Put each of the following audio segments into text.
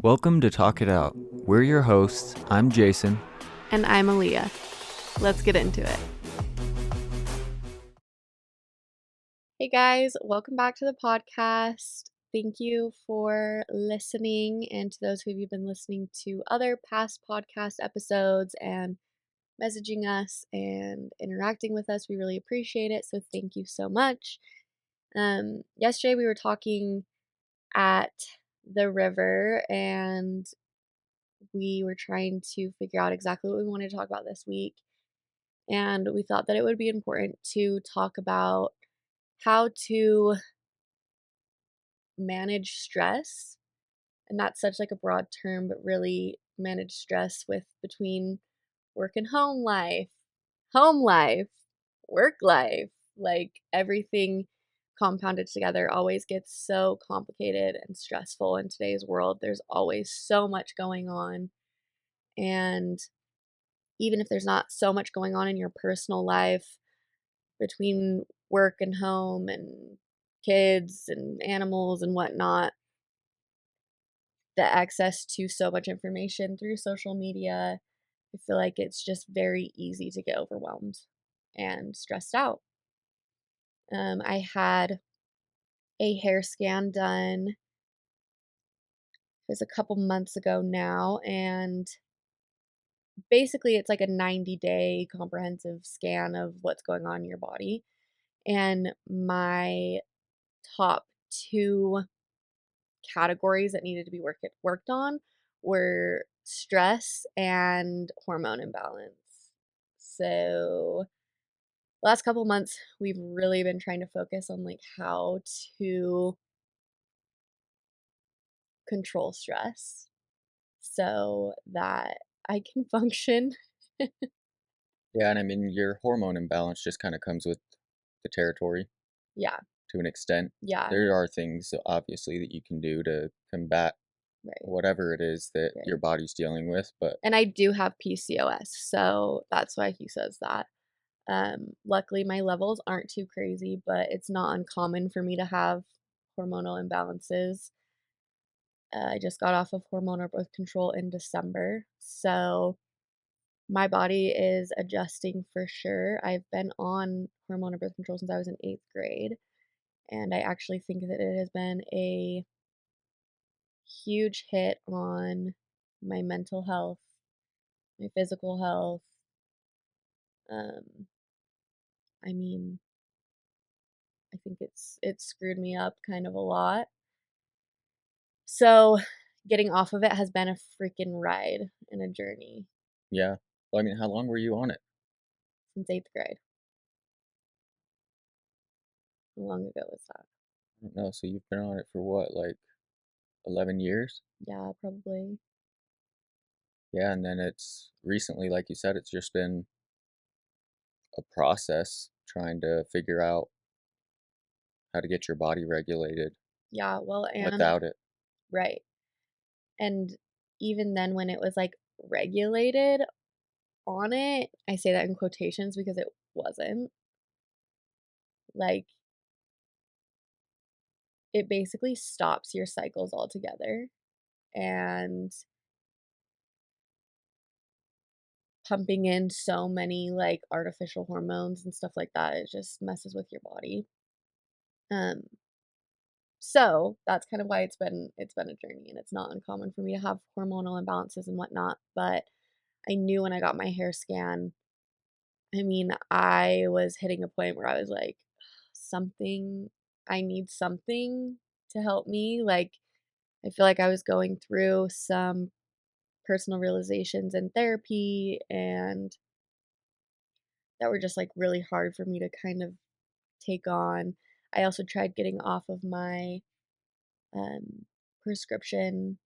Welcome to Talk It Out. We're your hosts. I'm Jason. And I'm Aaliyah. Let's get into it. Hey guys, welcome back to the podcast. Thank you for listening, and to those who have been listening to other past podcast episodes and messaging us and interacting with us. We really appreciate it. So thank you so much. Yesterday we were talking at the river and we were trying to figure out exactly what we wanted to talk about this week. And we thought that it would be important to talk about how to manage stress. And that's such like a broad term, but really manage stress with between work and home life, work life, like everything compounded together always gets so complicated and stressful in today's world. There's always so much going on. And even if there's not so much going on in your personal life between work and home and kids and animals and whatnot, the access to so much information through social media, I feel like it's just very easy to get overwhelmed and stressed out. I had a hair scan done. It was a couple months ago now, and basically it's like a 90-day comprehensive scan of what's going on in your body. And my top two categories that needed to be worked on were stress and hormone imbalance. So the last couple months we've really been trying to focus on like how to control stress so that I can function. Yeah, and I mean, your hormone imbalance just kind of comes with the territory Yeah, to an extent. yeah, There are things, obviously, that you can do to combat right, whatever it is that your right. body's dealing with, but And I do have PCOS, so that's why he says that. Luckily, my levels aren't too crazy, but it's not uncommon for me to have hormonal imbalances. I just got off of hormonal birth control in December, so my body is adjusting for sure. I've been on hormonal birth control since I was in 8th grade, and I actually think that it has been a huge hit on my mental health, my physical health. Um, I mean, I think it's screwed me up kind of a lot. So, getting off of it has been a freaking ride and a journey yeah. Well, I mean, how long were you on it? since 8th grade. How long ago was that? I don't know. So you've been on it for what, like 11 years? Yeah, probably. Yeah, and then it's recently, like you said, it's just been a process trying to figure out how to get your body regulated Yeah, well, and without it. right. And even then, when it was like regulated on it, I say that in quotations because it wasn't. Like, it basically stops your cycles altogether. And pumping in so many like artificial hormones and stuff like that, it just messes with your body. Um, so that's kind of why it's been a journey, and it's not uncommon for me to have hormonal imbalances and whatnot. But I knew when I got my hair scan, I mean, I was hitting a point where I was like, something, I need something to help me. Like, I feel like I was going through some personal realizations in therapy, and that were just like really hard for me to kind of take on. I also tried getting off of my um, prescription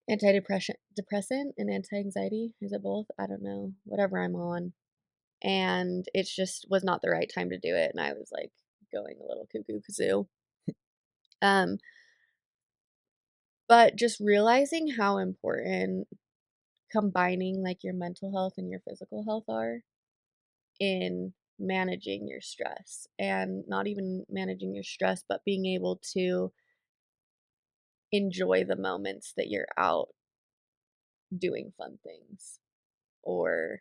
depressant and anti-anxiety. Is it both? I don't know. Whatever I'm on. And it just was not the right time to do it. And I was like going a little cuckoo kazoo. Um, but just realizing how important combining like your mental health and your physical health are in managing your stress, and not even managing your stress, but being able to enjoy the moments that you're out doing fun things or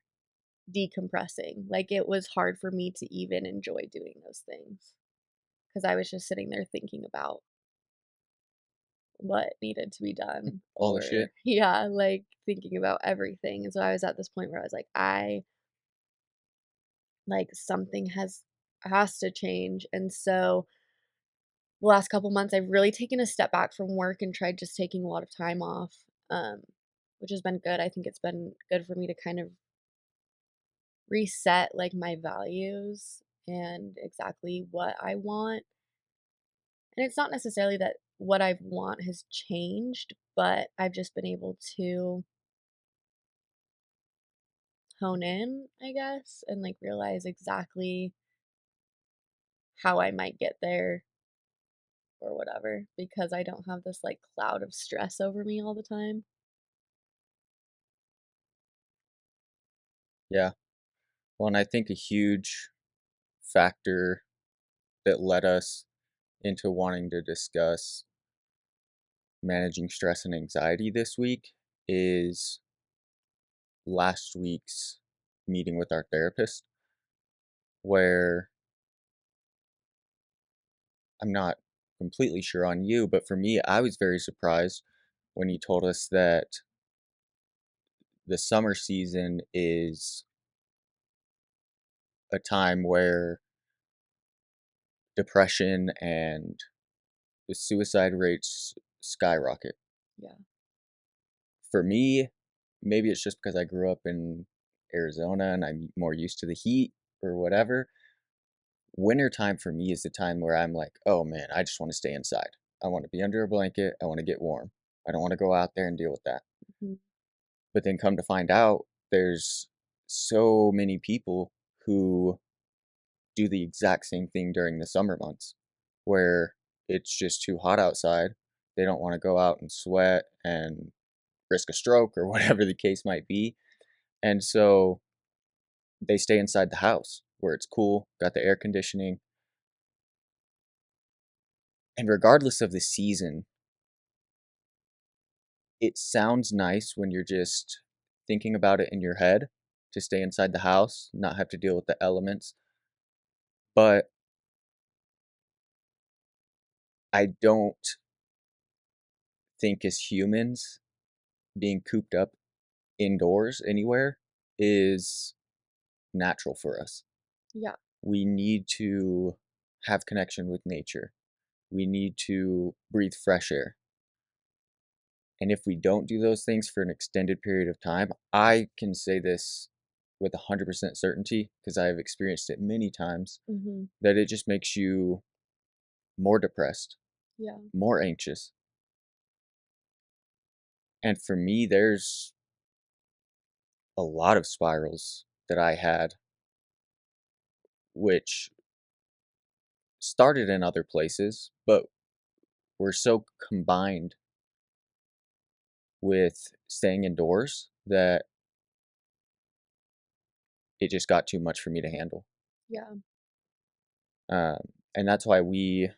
decompressing. Like, it was hard for me to even enjoy doing those things because I was just sitting there thinking about what needed to be done All the or shit. yeah, like, thinking about everything, and so I was at this point where I was like, "I like, something has to change," and so the last couple months, I've really taken a step back from work and tried just taking a lot of time off, um, which has been good. I think it's been good for me to kind of reset, like, my values and exactly what I want, and it's not necessarily that what I want has changed, but I've just been able to hone in, I guess, and, like, realize exactly how I might get there or whatever because I don't have this, like, cloud of stress over me all the time. Yeah. Well, and I think a huge factor that led us into wanting to discuss managing stress and anxiety this week is last week's meeting with our therapist, where I'm not completely sure on you, but for me, I was very surprised when he told us that the summer season is a time where depression and the suicide rates skyrocket. Yeah. For me, maybe it's just because I grew up in Arizona and I'm more used to the heat or whatever. Winter time for me is the time where I'm like, oh man, I just want to stay inside. I want to be under a blanket. I want to get warm. I don't want to go out there and deal with that. Mhm. But then come to find out, there's so many people who do the exact same thing during the summer months where it's just too hot outside. They don't want to go out and sweat and risk a stroke or whatever the case might be. And so they stay inside the house where it's cool, got the air conditioning. And regardless of the season, it sounds nice when you're just thinking about it in your head to stay inside the house, not have to deal with the elements. But I don't think as humans being cooped up indoors anywhere is natural for us. Yeah. We need to have connection with nature. We need to breathe fresh air. And if we don't do those things for an extended period of time, I can say this with 100% certainty because I have experienced it many times Mhm. that it just makes you more depressed, Yeah. more anxious. And for me, there's a lot of spirals that I had, which started in other places, but were so combined with staying indoors that it just got too much for me to handle. Yeah. And that's why we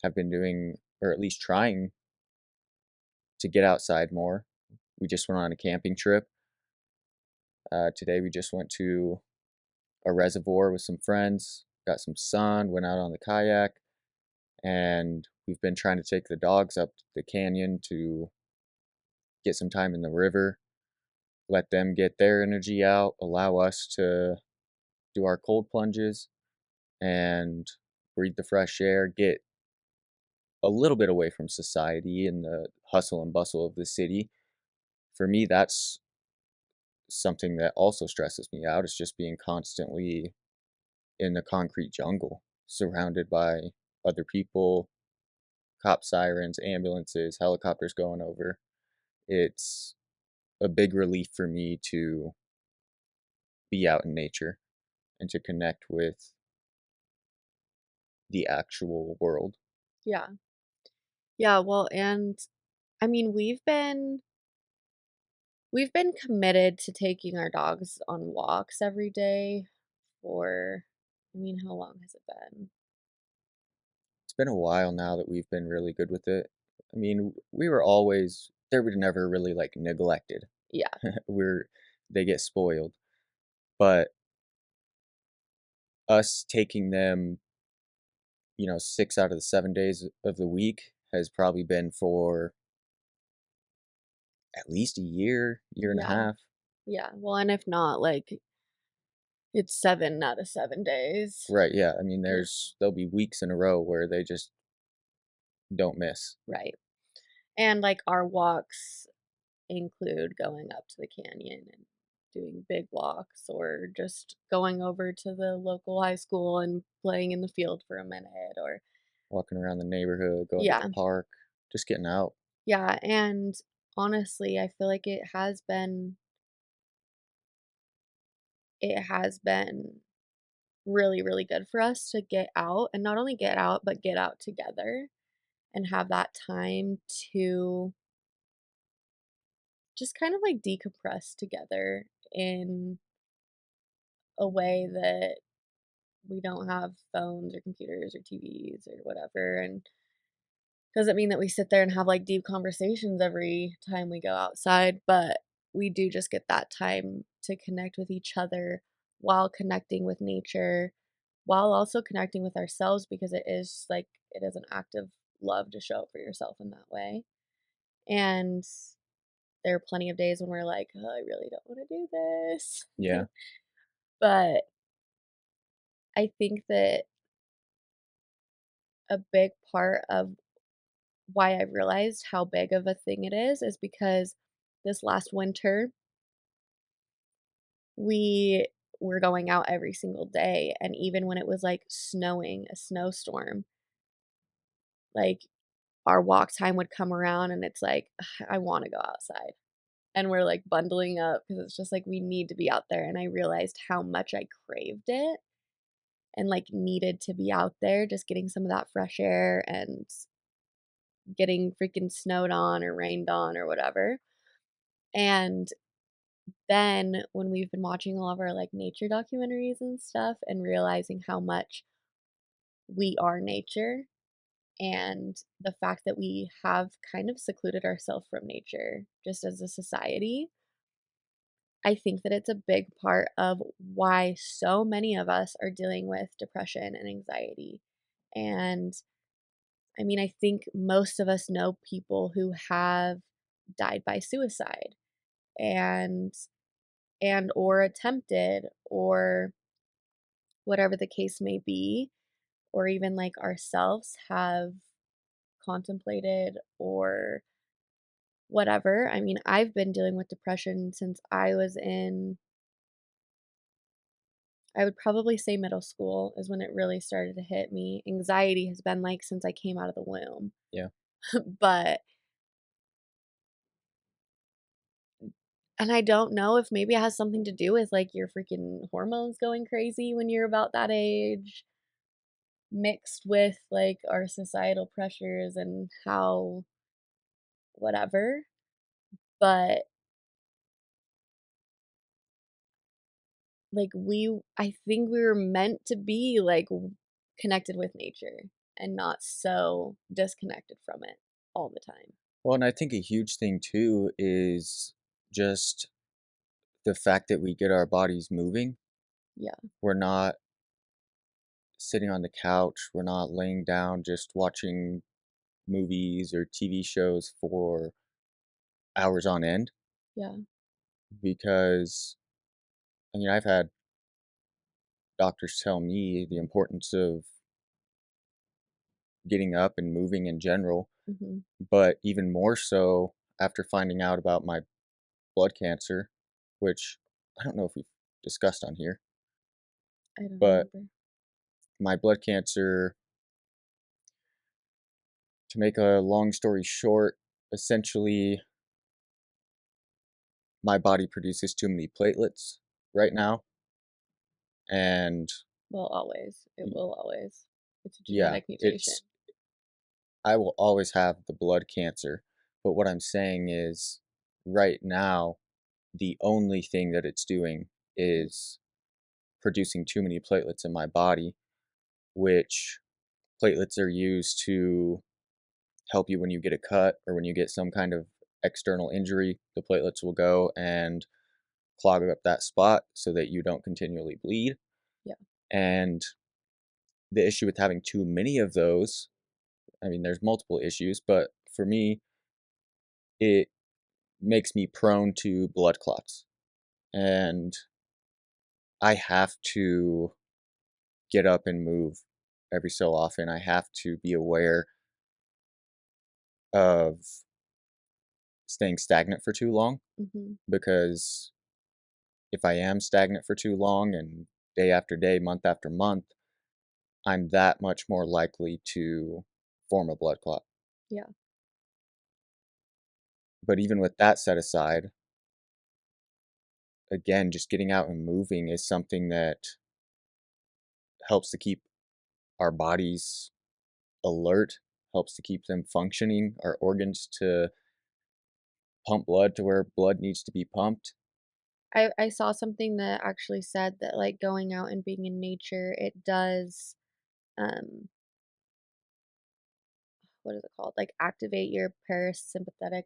have been doing, or at least trying to get outside more. We just went on a camping trip. Today we just went to a reservoir with some friends, got some sun, went out on the kayak, and we've been trying to take the dogs up the canyon to get some time in the river, let them get their energy out, allow us to do our cold plunges and breathe the fresh air, get a little bit away from society and the hustle and bustle of the city. For me, that's something that also stresses me out is just being constantly in the concrete jungle, surrounded by other people, cop sirens, ambulances, helicopters going over. It's a big relief for me to be out in nature and to connect with the actual world. Yeah. Yeah, well, and I mean, we've been committed to taking our dogs on walks every day for I mean, how long has it been? It's been a while now that we've been really good with it. I mean, we were always they were never really like neglected. Yeah, We're they get spoiled, but us taking them, 6 out of the 7 days of the week has probably been for at least a year, year and a yeah, half. yeah. Well, and if not, like, it's 7 out of 7 days. Right, yeah. I mean, Yeah, there'll be weeks in a row where they just don't miss. right. And, like, our walks include going up to the canyon and doing big walks or just going over to the local high school and playing in the field for a minute or Walking around the neighborhood, going to the yeah. park, just getting out. Yeah, and honestly, I feel like it has been really, really good for us to get out and not only get out, but get out together and have that time to just kind of like decompress together in a way that we don't have phones or computers or TVs or whatever. And doesn't mean that we sit there and have like deep conversations every time we go outside, but we do just get that time to connect with each other while connecting with nature, while also connecting with ourselves because it is an act of love to show up for yourself in that way. And there are plenty of days when we're like, oh, I really don't want to do this. Yeah. But I think that a big part of why I realized how big of a thing it is because this last winter, we were going out every single day, and even when it was, like, snowing, a snowstorm, like, our walk time would come around and it's like, "Ugh, I wanna go outside." And we're, like, bundling up because it's just like, we need to be out there, and I realized how much I craved it and, like, needed to be out there just getting some of that fresh air and getting freaking snowed on or rained on or whatever, and then when we've been watching all of our, like, nature documentaries and stuff and realizing how much we are nature and the fact that we have kind of secluded ourselves from nature just as a society, I think that it's a big part of why so many of us are dealing with depression and anxiety. And I mean, I think most of us know people who have died by suicide and or attempted or whatever the case may be, or even like ourselves have contemplated or whatever. I mean, I've been dealing with depression since I would probably say middle school is when it really started to hit me. Anxiety has been like since I came out of the womb. Yeah. But, and I don't know if maybe it has something to do with like your freaking hormones going crazy when you're about that age, mixed with like our societal pressures and how whatever. But like I think we were meant to be like connected with nature and not so disconnected from it all the time. Well, and I think a huge thing too is just the fact that we get our bodies moving. Yeah. We're not sitting on the couch. We're not laying down just watching movies or TV shows for hours on end Yeah. because I mean, I've had doctors tell me the importance of getting up and moving in general, Mhm. but even more so after finding out about my blood cancer, which I don't know if we've discussed on here, I don't but remember. my blood cancer, to make a long story short, essentially my body produces too many platelets right now. And Well, always. It y- will always. It's a yeah, genetic mutation. I will always have the blood cancer. But what I'm saying is, right now, the only thing that it's doing is producing too many platelets in my body, which platelets are used to help you when you get a cut or when you get some kind of external injury. The platelets will go and clog up that spot so that you don't continually bleed. Yeah. And the issue with having too many of those, I mean, there's multiple issues, but for me, it makes me prone to blood clots. And I have to get up and move every so often. I have to be aware of staying stagnant for too long, Mhm. because if I am stagnant for too long and day after day, month after month, I'm that much more likely to form a blood clot. Yeah. But even with that set aside, again, just getting out and moving is something that helps to keep our bodies alert, helps to keep them functioning, our organs to pump blood to where blood needs to be pumped. I saw something that actually said that, like, going out and being in nature, it does, um, what is it called? Like, activate your parasympathetic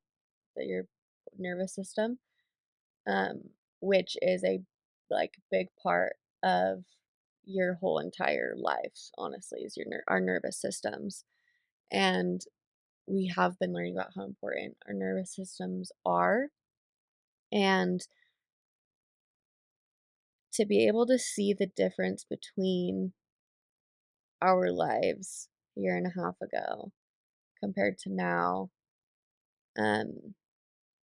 your nervous system, um, which is a, like, big part of your whole entire life, honestly, is our nervous systems, and we have been learning about how important our nervous systems are, and to be able to see the difference between our lives a year and a half ago compared to now, um,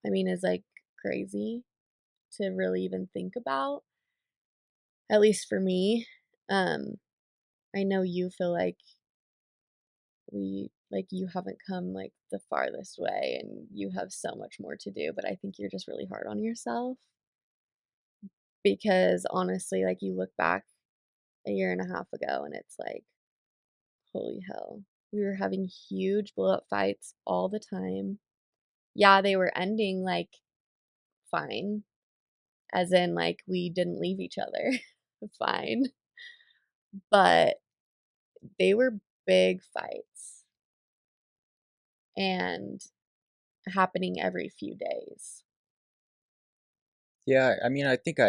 I mean, is like crazy to really even think about, at least for me. Um, I know you feel like you haven't come like the farthest way and you have so much more to do, but I think you're just really hard on yourself because honestly, like you look back a year and a half ago and it's like, holy hell. We were having huge blow up fights all the time. Yeah, they were ending like fine, as in like we didn't leave each other fine, but they were big fights and happening every few days. Yeah, I mean, I think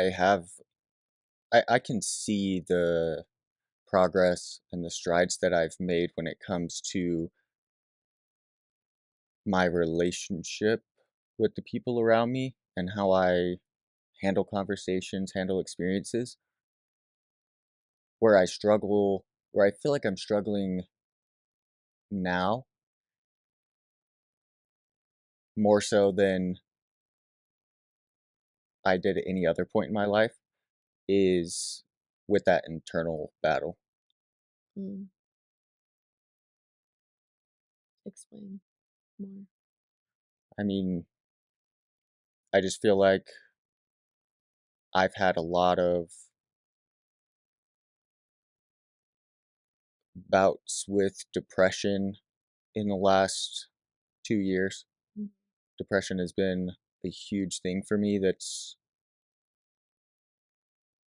I can see the progress and the strides that I've made when it comes to my relationship with the people around me and how I handle conversations, handle experiences. Where I struggle, where I feel like I'm struggling now more so than I did at any other point in my life, is with that internal battle. Mm, explain more. I mean, I just feel like I've had a lot of bouts with depression in the last 2 years. Mm, Depression has been a huge thing for me that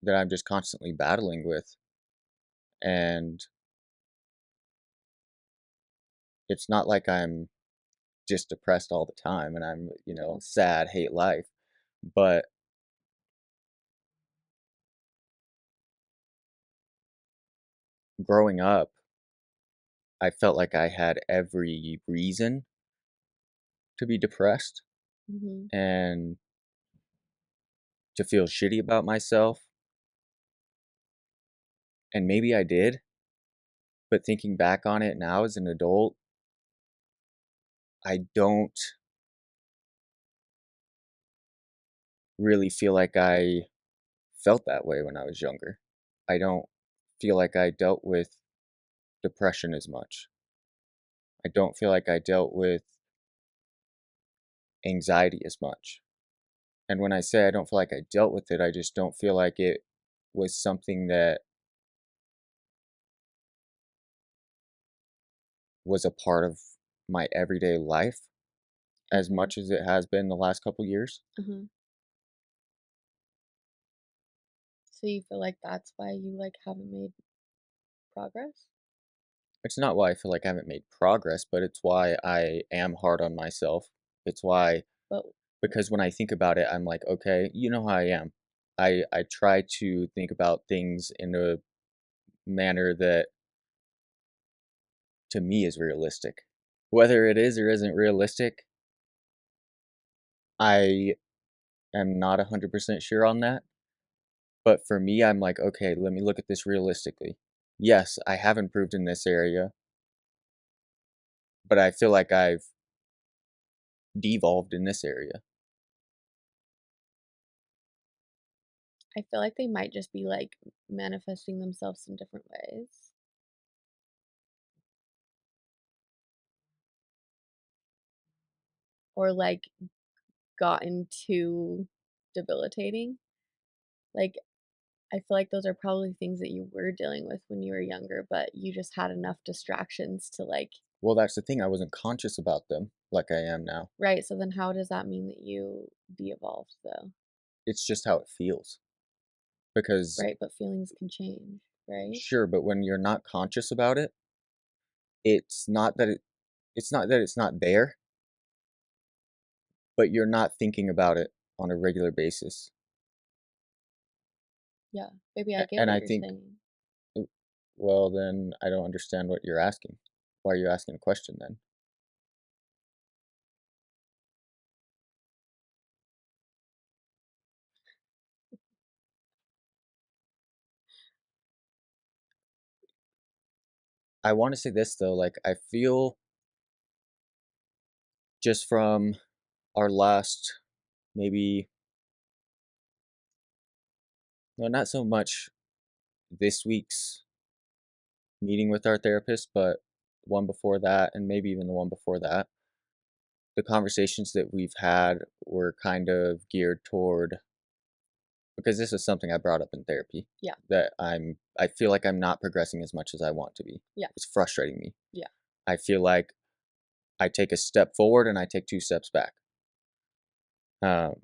I'm just constantly battling with. And it's not like I'm just depressed all the time and I'm, yeah. sad, hate life. But growing up, I felt like I had every reason to be depressed Hmm. and to feel shitty about myself. And maybe I did, but thinking back on it now as an adult, I don't really feel like I felt that way when I was younger. I don't feel like I dealt with depression as much. I don't feel like I dealt with anxiety as much. And when I say I don't feel like I dealt with it, I just don't feel like it was something that was a part of my everyday life as Okay. much as it has been the last couple years. Uh-huh. So you feel like that's why you like haven't made progress? It's not why I feel like I haven't made progress, but it's why I am hard on myself. It's why, But because when I think about it, I'm like, okay, you know how I am. I try to think about things in a manner that to me is realistic. Whether it is or isn't realistic, I am not 100% sure on that. But for me, I'm like, okay, let me look at this realistically. Yes, I have improved in this area, but I feel like I've devolved in this area. I feel like they might just be like manifesting themselves in different ways. Or like gotten too debilitating. Like, I feel like those are probably things that you were dealing with when you were younger, but you just had enough distractions to like, Well, that's the thing. I wasn't conscious about them like I am now. right? So then how does that mean that you de-evolved though? It's just how it feels. Because Right? But feelings can change, right? sure, but when you're not conscious about it, it's not that it's not that it's not there, but you're not thinking about it on a regular basis. Yeah. Maybe I get And what I you're think, saying. well, then I don't understand what you're asking. Why are you asking a question then? I want to say this though, like I feel just from our last maybe no, not so much this week's meeting with our therapist, but one before that and maybe even the one before that. The conversations that we've had were kind of geared toward because this is something I brought up in therapy Yeah. that I feel like I'm not progressing as much as I want to be. Yeah. It's frustrating me. Yeah. I feel like I take a step forward and I take two steps back. Um,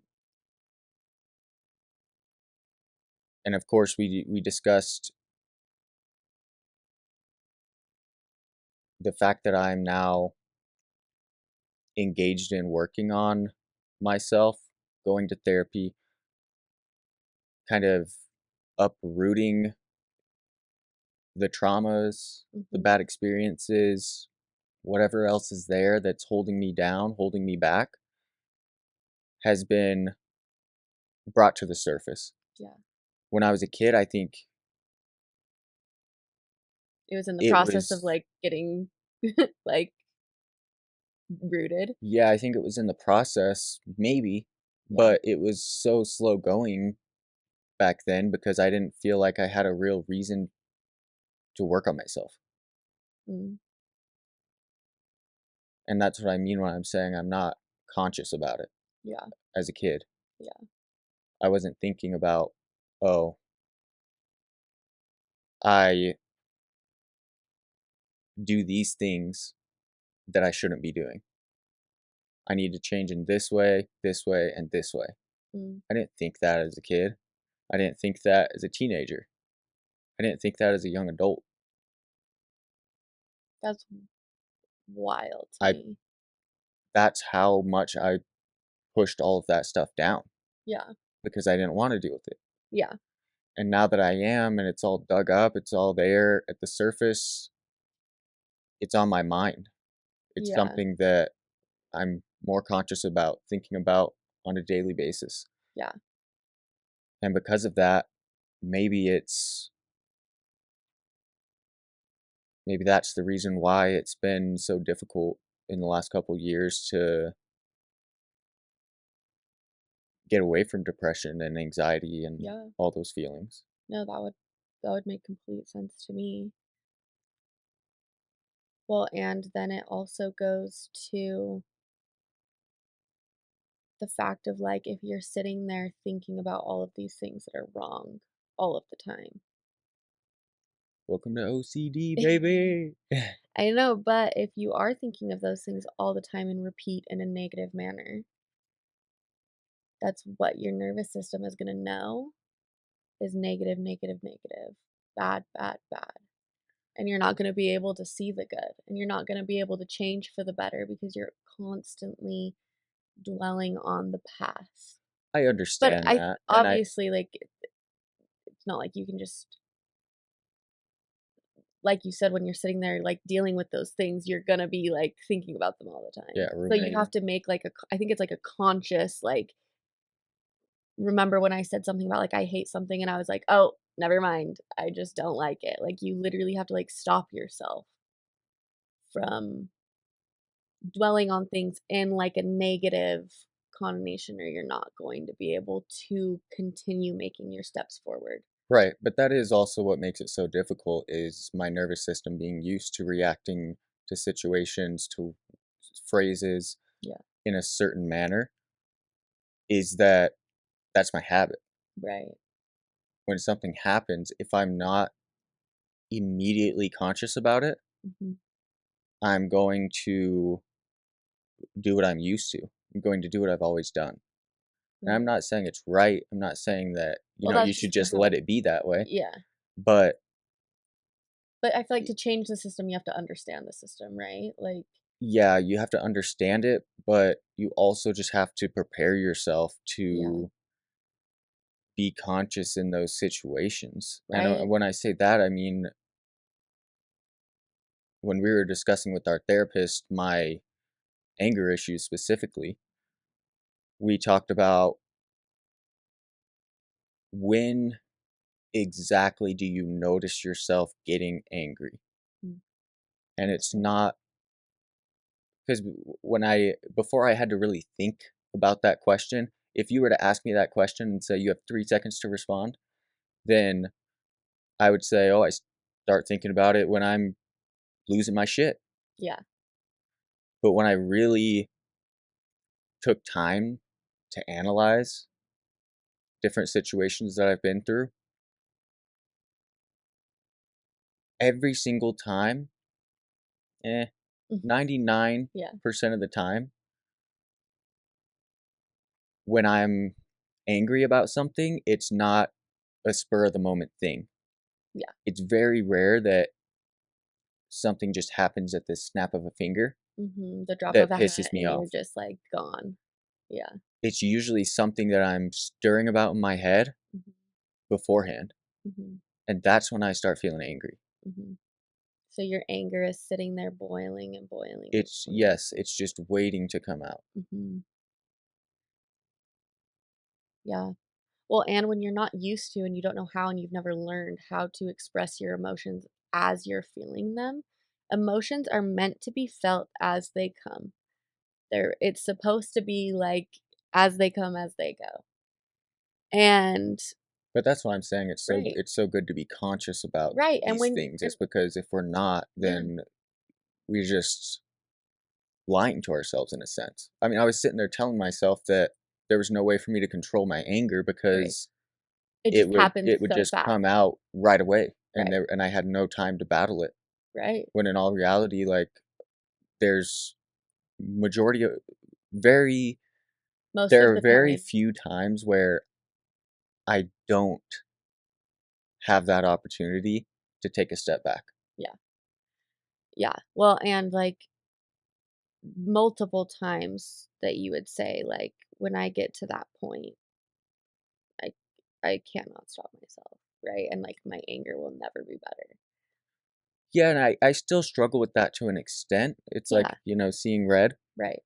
and of course, we discussed the fact that I'm now engaged in working on myself, going to therapy, kind of uprooting the traumas, the Hmm. bad experiences, whatever else is there that's holding me down, holding me back, has been brought to the surface. Yeah. When I was a kid, I think It was in the it process of was, like getting like rooted. yeah, I think it was in the process, maybe, Yeah. but it was so slow going back then because I didn't feel like I had a real reason to work on myself. Mm. And that's what I mean when I'm saying I'm not conscious about it Yeah. as a kid. Yeah. I wasn't thinking about, oh, I do these things that I shouldn't be doing. I need to change in this way, and this way. Mm. I didn't think that as a kid. I didn't think that as a teenager. I didn't think that as a young adult. That's wild to I me. That's how much I pushed all of that stuff down Yeah. because I didn't want to deal with it. Yeah. And now that I am and it's all dug up, it's all there at the surface, it's on my mind. It's Yeah. something that I'm more conscious about, thinking about on a daily basis. Yeah. And because of that, maybe it's maybe that's the reason why it's been so difficult in the last couple years to get away from depression and anxiety and Yeah. all those feelings. No, that would make complete sense to me. Well, and then it also goes to the fact of like if you're sitting there thinking about all of these things that are wrong all of the time. Welcome to OCD, baby. I know, but if you are thinking of those things all the time and repeat in a negative manner, that's what your nervous system is going to know is negative, negative, negative, bad, bad, bad. and you're not going to be able to see the good, and you're not going to be able to change for the better because you're constantly dwelling on the past. I But understand I that, and obviously, like, it's not like you can just, like you said, when you're sitting there, like, dealing with those things, you're gonna be, like, thinking about them all the time. yeah, So you have ruminating. to make, like, I think it's, like, a conscious, like, remember when I said something about, like, I hate something and I was like, "Oh, never mind. I just don't like it." Like, you literally have to, like, stop yourself from dwelling on things in, like, a negative connotation, or you're not going to be able to continue making your steps forward. Right, but that is also what makes it so difficult is my nervous system being used to reacting to situations, to phrases Yeah, in a certain manner, is that that's my habit. right. When something happens, if I'm not immediately conscious about it, Mhm, I'm going to do what I'm used to. I'm going to do what I've always done. And I'm right. not saying it's right. I'm not saying that, Well, you that's should just gonna just how let it be that way. yeah. But But I feel like to change the system, you have to understand the system, right? Like, yeah, you have to understand it, but you also just have to prepare yourself yeah, to be conscious in those situations. And right? when I say that, I mean, when we were discussing with our therapist my anger issues specifically, we talked about when exactly do you notice yourself getting angry? Mm, And it's right. not because before I had to really think about that question, if you were to ask me that question and say you have 3 seconds to respond, then I would say, oh, I start thinking about it when I'm losing my shit. Yeah. But when I really took time to analyze different situations that I've been through, every single time, eh, Mhm. 99% Yeah, of the time, when I'm angry about something, it's not a spur of the moment thing. yeah. It's very rare that something just happens at the snap of a finger Mhm, the drop of that a pisses hat me and you're off. just, like, gone. Yeah. It's usually something that I'm stirring about in my head Mhm, beforehand, mhm, and that's when I start feeling angry. mhm. So your anger is sitting there boiling and boiling and It's boiling. yes, it's just waiting to come out. Mhm. Yeah. Well, and when you're not used to and you don't know how and you've never learned how to express your emotions as you're feeling them, emotions are meant to be felt as they come. It's supposed to be like as they come, as they go. And But that's why I'm saying right, it's so good to be conscious about right. And these when things and is because if we're not, yeah, then we're just lying to ourselves in a sense. I mean, I was sitting there telling myself that there was no way for me to control my anger right. because It just happens it would so just fast. come out right away Right, and I had no time to battle it. right. When in all reality, like there's majority of very Most there of are the very time. few times where I don't have that opportunity to take a step back. Yeah, yeah. Well, and like multiple times that you would say, like, when I get to that point, I I cannot stop myself, right? And like my anger will never be better. Yeah, and I still struggle with that to an extent. It's like, Yeah, seeing red. right.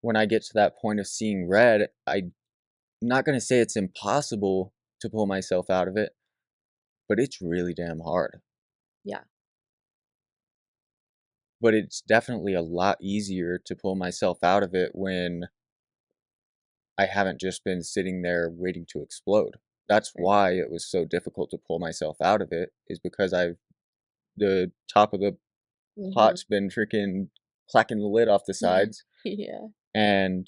When I get to that point of seeing red, I'm not gonna say it's impossible to pull myself out of it, but it's really damn hard. Yeah, But it's definitely a lot easier to pull myself out of it when I haven't just been sitting there waiting to explode. That's right. why it was so difficult to pull myself out of it, is because the top of the Mhm. pot's been freaking clacking the lid off the sides, Yeah, and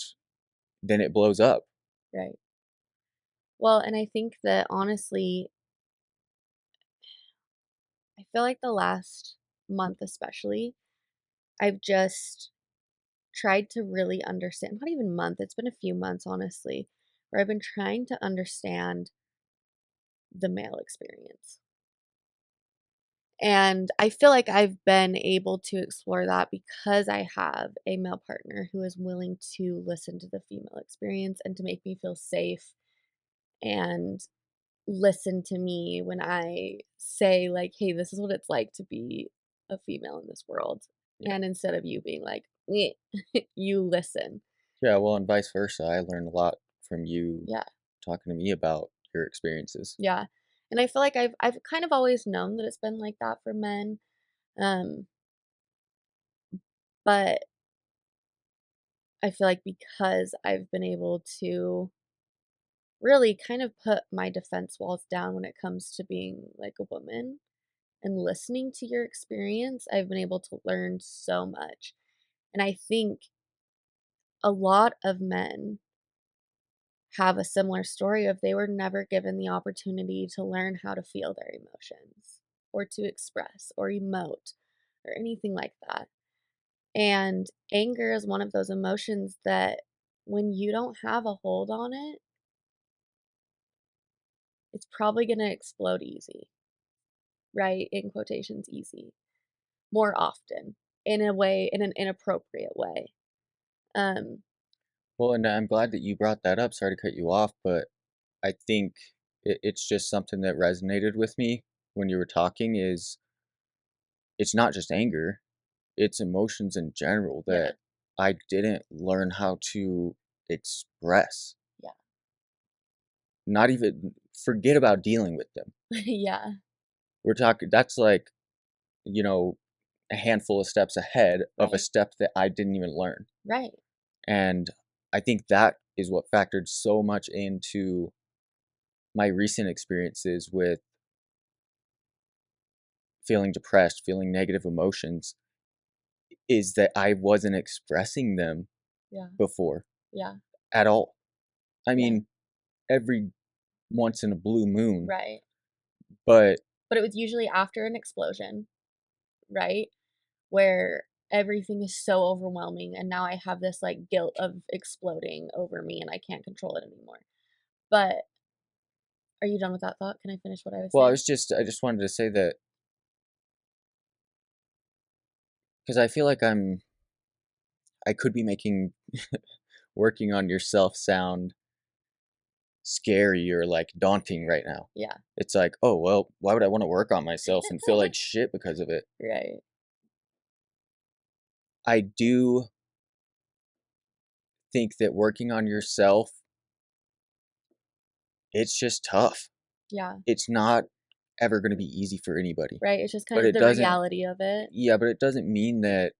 then it blows up. right. Well, and I think that honestly, I feel like the last month especially, I've just tried to really understand, not even month, it's been a few months honestly, where I've been trying to understand the male experience. And I feel like I've been able to explore that because I have a male partner who is willing to listen to the female experience and to make me feel safe and listen to me when I say, like, "Hey, this is what it's like to be a female in this world." Yeah. And instead of you being like, "Meh," you listen. Yeah, well, and vice versa. I learned a lot from you Yeah. talking to me about your experiences. Yeah. And I feel like I've kind of always known that it's been like that for men. Um, but I feel like because I've been able to really kind of put my defense walls down when it comes to being like a woman and listening to your experience, I've been able to learn so much. And I think a lot of men have a similar story of they were never given the opportunity to learn how to feel their emotions or to express or emote or anything like that. And anger is one of those emotions that when you don't have a hold on it, it's probably going to explode easy, right? In quotations, easy, more often in a way, in an inappropriate way. Um, Well, and I'm glad that you brought that up. Sorry to cut you off, but I think it's just something that resonated with me when you were talking is it's not just anger, it's emotions in general yeah, that I didn't learn how to express. yeah, Not even forget about dealing with them. yeah, We're talking that's like, you know, a handful of steps ahead of a right, step that I didn't even learn. right, And I think that is what factored so much into my recent experiences with feeling depressed, feeling negative emotions, is that I wasn't expressing them yeah, before yeah, at all. I yeah, mean, every once in a blue moon, right. but But it was usually after an explosion, right? Where everything is so overwhelming and now I have this like guilt of exploding over me and I can't control it anymore. But are you done with that thought? Can I finish what I was well, saying? I just wanted to say that because I feel like I could be making working on yourself sound scary or like daunting right now. Yeah. It's like, oh, well, why would I want to work on myself and feel like shit because of it? Right. I do think that working on yourself, it's just tough. Yeah. It's not ever going to be easy for anybody. Right. It's just kind But of it the doesn't, reality of it. yeah, but it doesn't mean that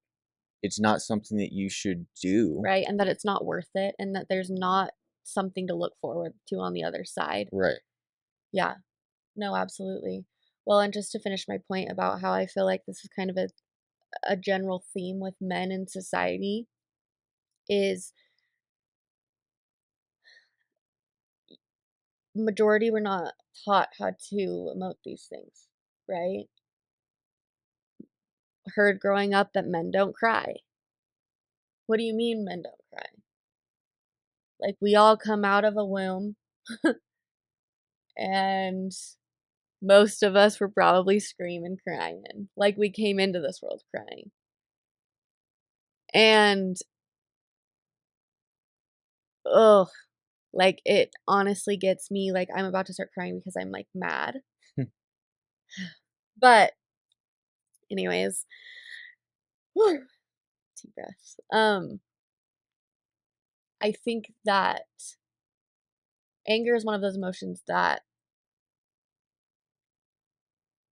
it's not something that you should do. Right. And that it's not worth it and that there's not something to look forward to on the other side. Right. Yeah. No, absolutely. Well, and just to finish my point about how I feel like this is kind of a general theme with men in society is majority were not taught how to emote these things, right? Heard growing up that men don't cry. What do you mean men don't cry? Like we all come out of a womb and most of us were probably screaming crying. Like we came into this world crying. And ugh, like it honestly gets me like I'm about to start crying because I'm like mad. But anyways, deep breaths. I think that anger is one of those emotions that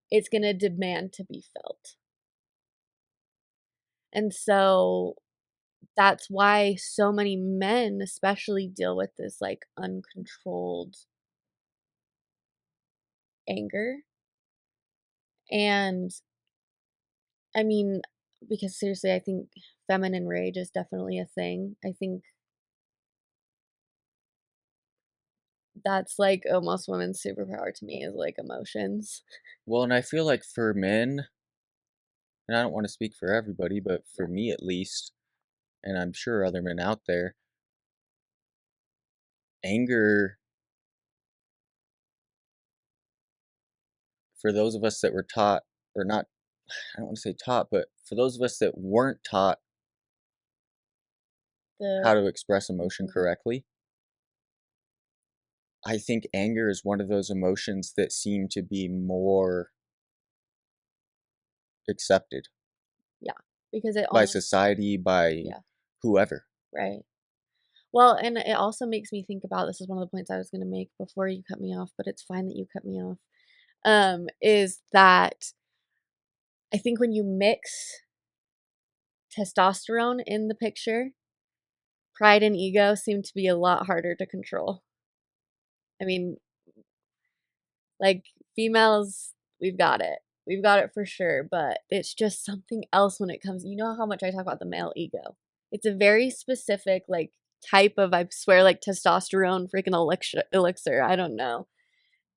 it's going to demand to be felt. And so that's why so many men especially deal with this like uncontrolled anger. And I mean, because seriously, I think feminine rage is definitely a thing. I think that's like almost women's superpower to me is like emotions. Well, and I feel like for men, and I don't want to speak for everybody, but Yeah. for me at least, and I'm sure other men out there, anger, for those of us that were taught or not, I don't want to say taught, but for those of us that weren't taught how The to express emotion Mhm. correctly, I think anger is one of those emotions that seem to be more accepted Yeah, because it by almost society, by yeah, whoever. right. Well, and it also makes me think about this is one of the points I was gonna make before you cut me off, but it's fine that you cut me off. Is that I think when you mix testosterone in the picture, pride and ego seem to be a lot harder to control. I mean, like females, we've got it. We've got it for sure, but it's just something else when it comes. You know how much I talk about the male ego. It's a very specific like type of I swear like testosterone freaking elixir, I don't know.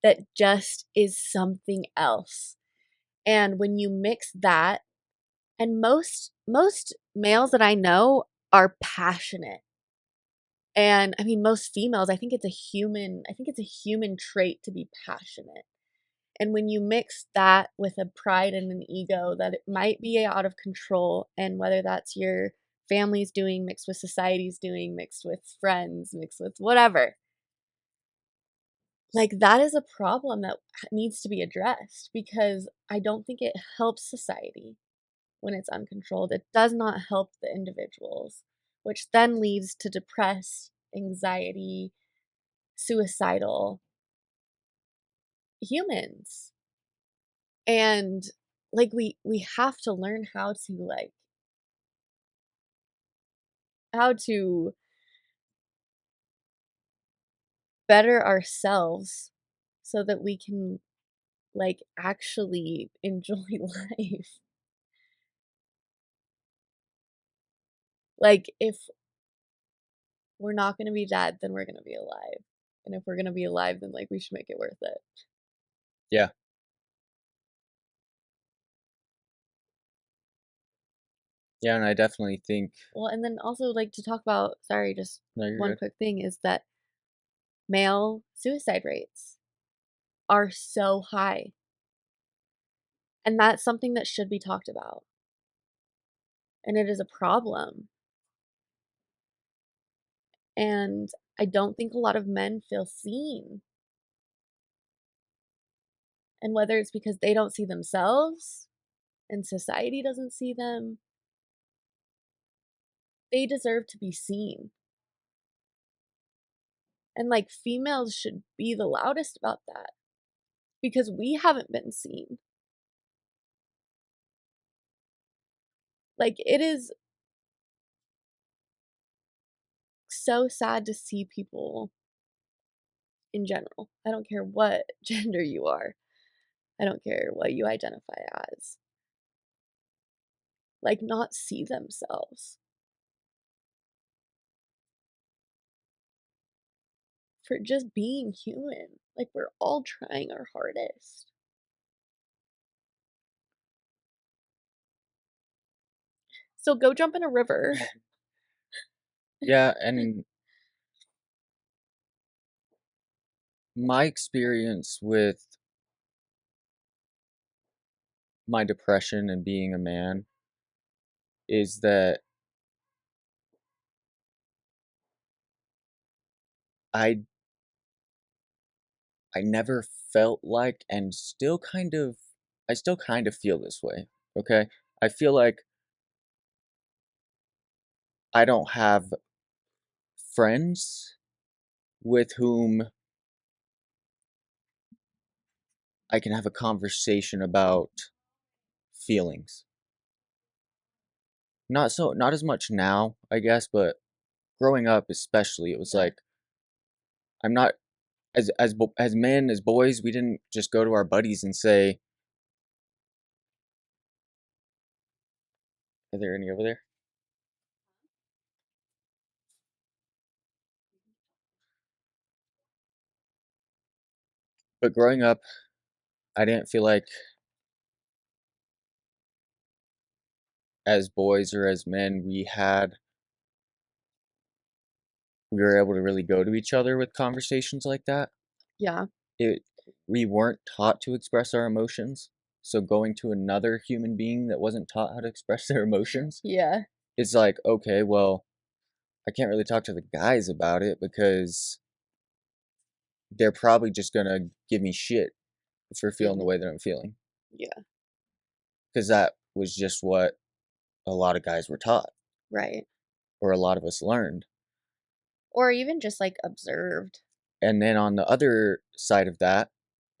That just is something else. And when you mix that and most males that I know are passionate. And I mean most females, I think it's a human trait to be passionate. And when you mix that with a pride and an ego that it might be out of control, and whether that's your family's doing, mixed with society's doing, mixed with friends, mixed with whatever, like that is a problem that needs to be addressed because I don't think it helps society when it's uncontrolled. It does not help the individuals, which then leads to depressed, anxiety, suicidal humans. And like we have to learn how to better ourselves so that we can like actually enjoy life. Like if we're not going to be dead, then we're going to be alive. And if we're going to be alive, then like we should make it worth it. Yeah. Yeah, and I definitely think, Well, and then also like to talk about, sorry, just no, you're one good. quick thing is that male suicide rates are so high. And that's something that should be talked about. And it is a problem. And I don't think a lot of men feel seen. And whether it's because they don't see themselves and society doesn't see them, they deserve to be seen. And like females should be the loudest about that because we haven't been seen. Like it is so sad to see people in general. I don't care what gender you are. I don't care what you identify as. Like not see themselves for just being human. Like we're all trying our hardest. So go jump in a river. Yeah, and my experience with my depression and being a man is that I I never felt like and still kind of I still kind of feel this way. Okay? I feel like I don't have friends with whom I can have a conversation about feelings. Not as much now, I guess, but growing up especially, it was Yeah. like I'm not as men, as boys, we didn't just go to our buddies and say, "Are there any over there?" But growing up, I didn't feel like as boys or as men we were able to really go to each other with conversations like that. Yeah. It we weren't taught to express our emotions. So going to another human being that wasn't taught how to express their emotions, Yeah. it's like, okay, well, I can't really talk to the guys about it because they're probably just gonna give me shit for feeling the Mhm. way that I'm feeling. Yeah. Because that was just what a lot of guys were taught, Right. or a lot of us learned. Or even just like observed. And then on the other side of that,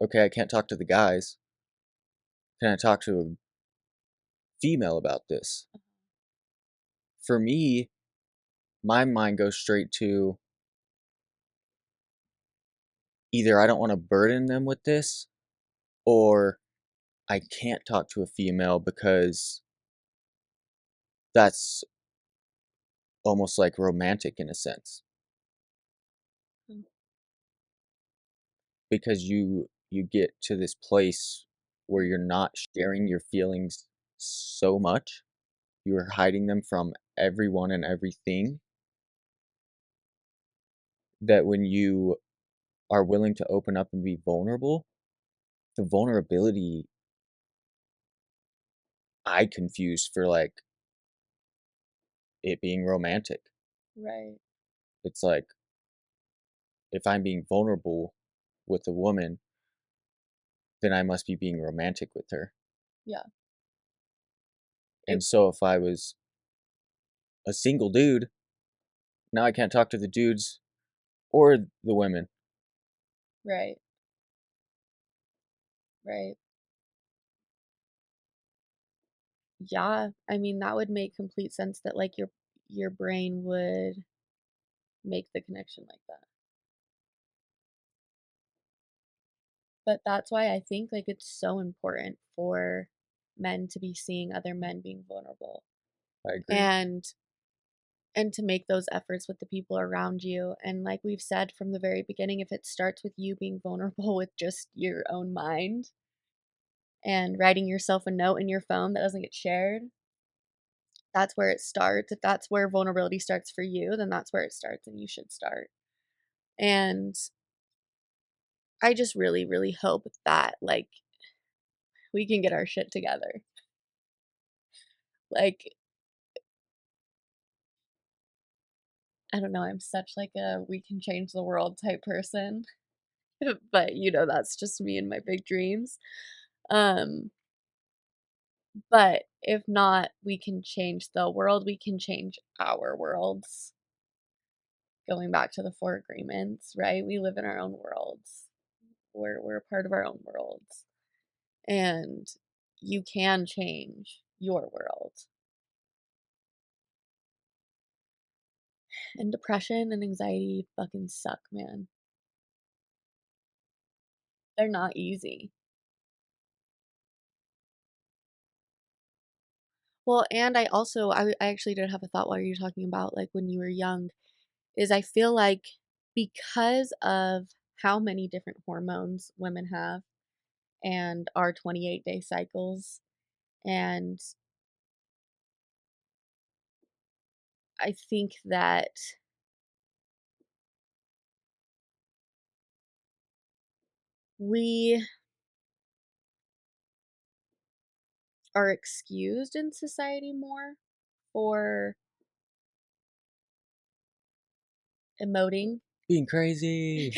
okay, I can't talk to the guys. Can I talk to a female about this? For me, my mind goes straight to either I don't want to burden them with this, or I can't talk to a female because that's almost like romantic in a sense. Mm. Because you get to this place where you're not sharing your feelings so much. You're hiding them from everyone and everything, that when you are willing to open up and be vulnerable, the vulnerability I confuse for like it being romantic. Right. It's like if I'm being vulnerable with a woman, then I must be being romantic with her. Yeah. And It, so if I was a single dude, now I can't talk to the dudes or the women. right. Right. Yeah. I mean, that would make complete sense that like your brain would make the connection like that. But that's why I think like it's so important for men to be seeing other men being vulnerable I agree. and and to make those efforts with the people around you. And like we've said from the very beginning, if it starts with you being vulnerable with just your own mind and writing yourself a note in your phone that doesn't get shared, that's where it starts. If that's where vulnerability starts for you, then that's where it starts and you should start. And I just really, really hope that like we can get our shit together. Like, I don't know, I'm such like a we can change the world type person. But that's just me and my big dreams. Um, but if not, we can change the world, we can change our worlds. Going back to the four agreements, right? We live in our own worlds. We're a part of our own worlds. And you can change your world. And depression and anxiety fucking suck, man. They're not easy. Well, and I actually did have a thought while you were talking about like when you were young, is I feel like because of how many different hormones women have and our 28-day cycles, and I think that we are excused in society more for emoting. Being crazy.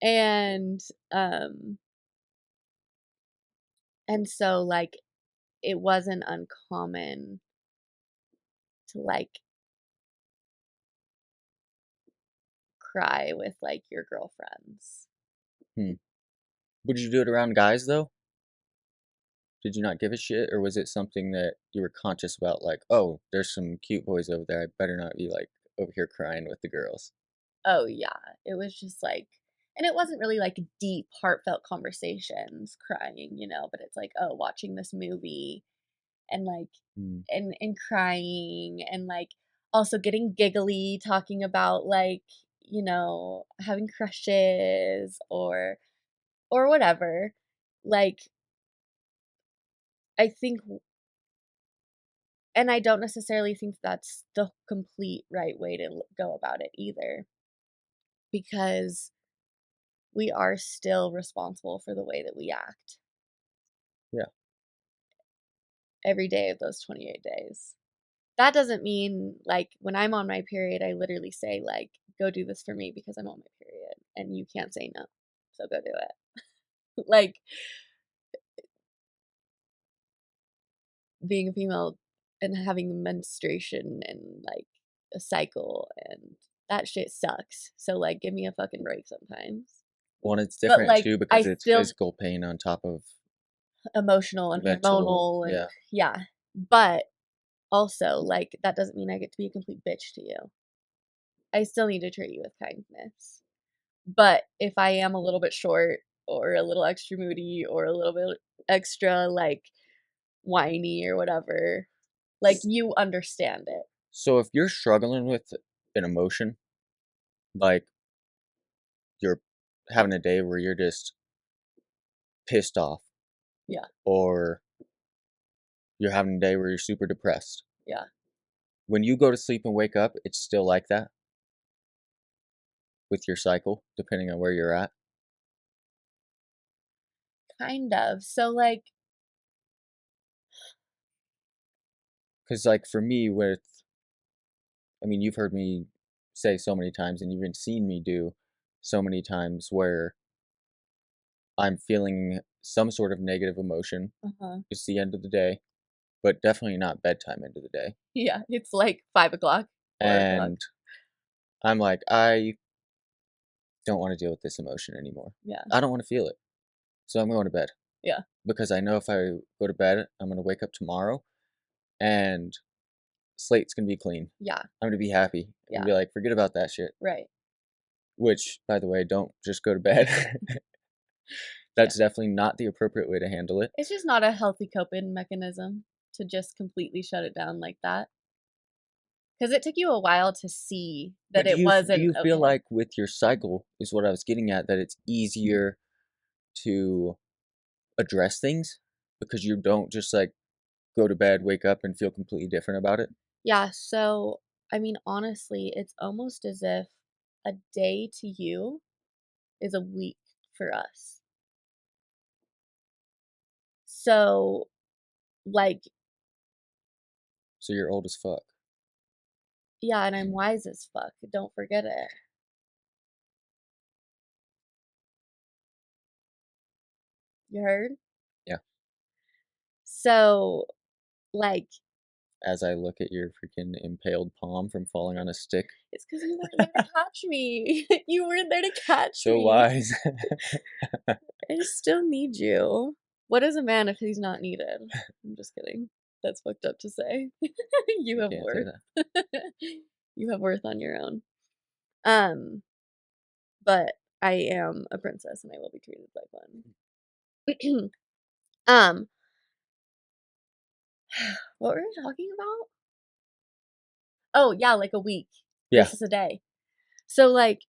and um and so like it wasn't uncommon to like cry with like your girlfriends. Hmm. Would you do it around guys though? Did you not give a shit, or was it something that you were conscious about? Like, oh, there's some cute boys over there. I better not be like over here crying with the girls. Oh yeah, it was just like, and it wasn't really like deep heartfelt conversations crying, but it's like, oh, watching this movie and like Hmm. and crying and like also getting giggly talking about like having crushes or whatever. Like I think, and I don't necessarily think that's the complete right way to go about it either, because we are still responsible for the way that we act. every day of those 28 days. That doesn't mean, like, when I'm on my period, I literally say, like, go do this for me because I'm on my period and you can't say no. So go do it. Like, being a female and having menstruation and like a cycle and that shit sucks. So like give me a fucking break sometimes. Well, and it's But different like too I because it's still physical pain on top of emotional and mental. hormonal and Yeah. yeah. But also like that doesn't mean I get to be a complete bitch to you. I still need to treat you with kindness. But if I am a little bit short or a little extra moody or a little bit extra like whiny or whatever, like you understand it. So if you're struggling with an emotion, like you're having a day where you're just pissed off, Yeah. or you're having a day where you're super depressed, Yeah. when you go to sleep and wake up, it's still like that with your cycle, depending on where you're at. Kind of. So like Because, like, for me, I mean, you've heard me say so many times, and you've even seen me do so many times where I'm feeling some sort of negative emotion. uh-huh. It's the end of the day, but definitely not bedtime end of the day. Yeah, it's like 5 o'clock, 4 o'clock. And I'm like, I don't want to deal with this emotion anymore. Yeah. I don't want to feel it. So I'm going to bed. Yeah. Because I know if I go to bed, I'm going to wake up tomorrow and slate's going to be clean. Yeah. I'm going to be happy and Yeah. be like, forget about that shit. Right. Which, by the way, don't just go to bed. That's definitely not the appropriate way to handle it. It's just not a healthy coping mechanism to just completely shut it down like that. Because it took you a while to see that But it do wasn't you feel okay. like with your cycle is what I was getting at, that it's easier to address things because you don't just like go to bed, wake up, and feel completely different about it? Yeah, so I mean honestly, it's almost as if a day to you is a week for us. So like So you're old as fuck. yeah, and I'm wise as fuck. Don't forget it. You heard? Yeah. So like As I look at your freaking impaled palm from falling on a stick. it's because you weren't there to catch me. You weren't there to catch So me. wise. I still need you. What is a man if he's not needed? I'm just kidding. That's fucked up to say. You You have can't say worth. that. You have worth on your own. Um, but I am a princess and I will be treated like one. um, what were we talking about? Oh yeah, like a week Yeah. versus a day. So like,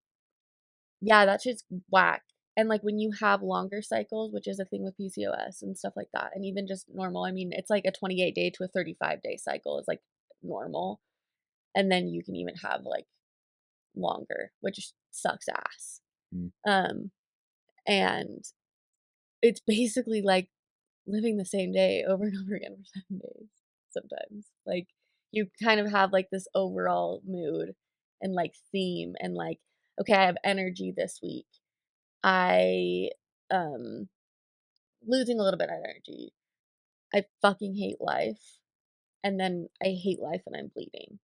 yeah, that shit's whack. And like when you have longer cycles, which is a thing with PCOS and stuff like that, and even just normal, I mean, it's like a 28-day to a 35-day cycle is like normal. And then you can even have like longer, which sucks ass. Mm. And it's basically like living the same day over and over again for 7 days sometimes. Like you kind of have like this overall mood and like theme and like, okay, I have energy this week. I losing a little bit of energy. I fucking hate life. And then I hate life and I'm bleeding.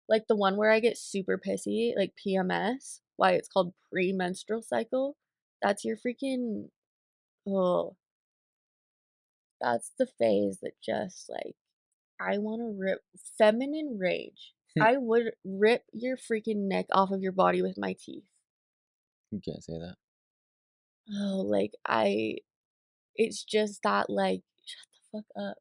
Like the one where I get super pissy, like PMS, why it's called premenstrual cycle. That's your freaking oh, that's the phase that just like I want to rip feminine rage. I would rip your freaking neck off of your body with my teeth. You can't say that. Oh, like it's just that like shut the fuck up.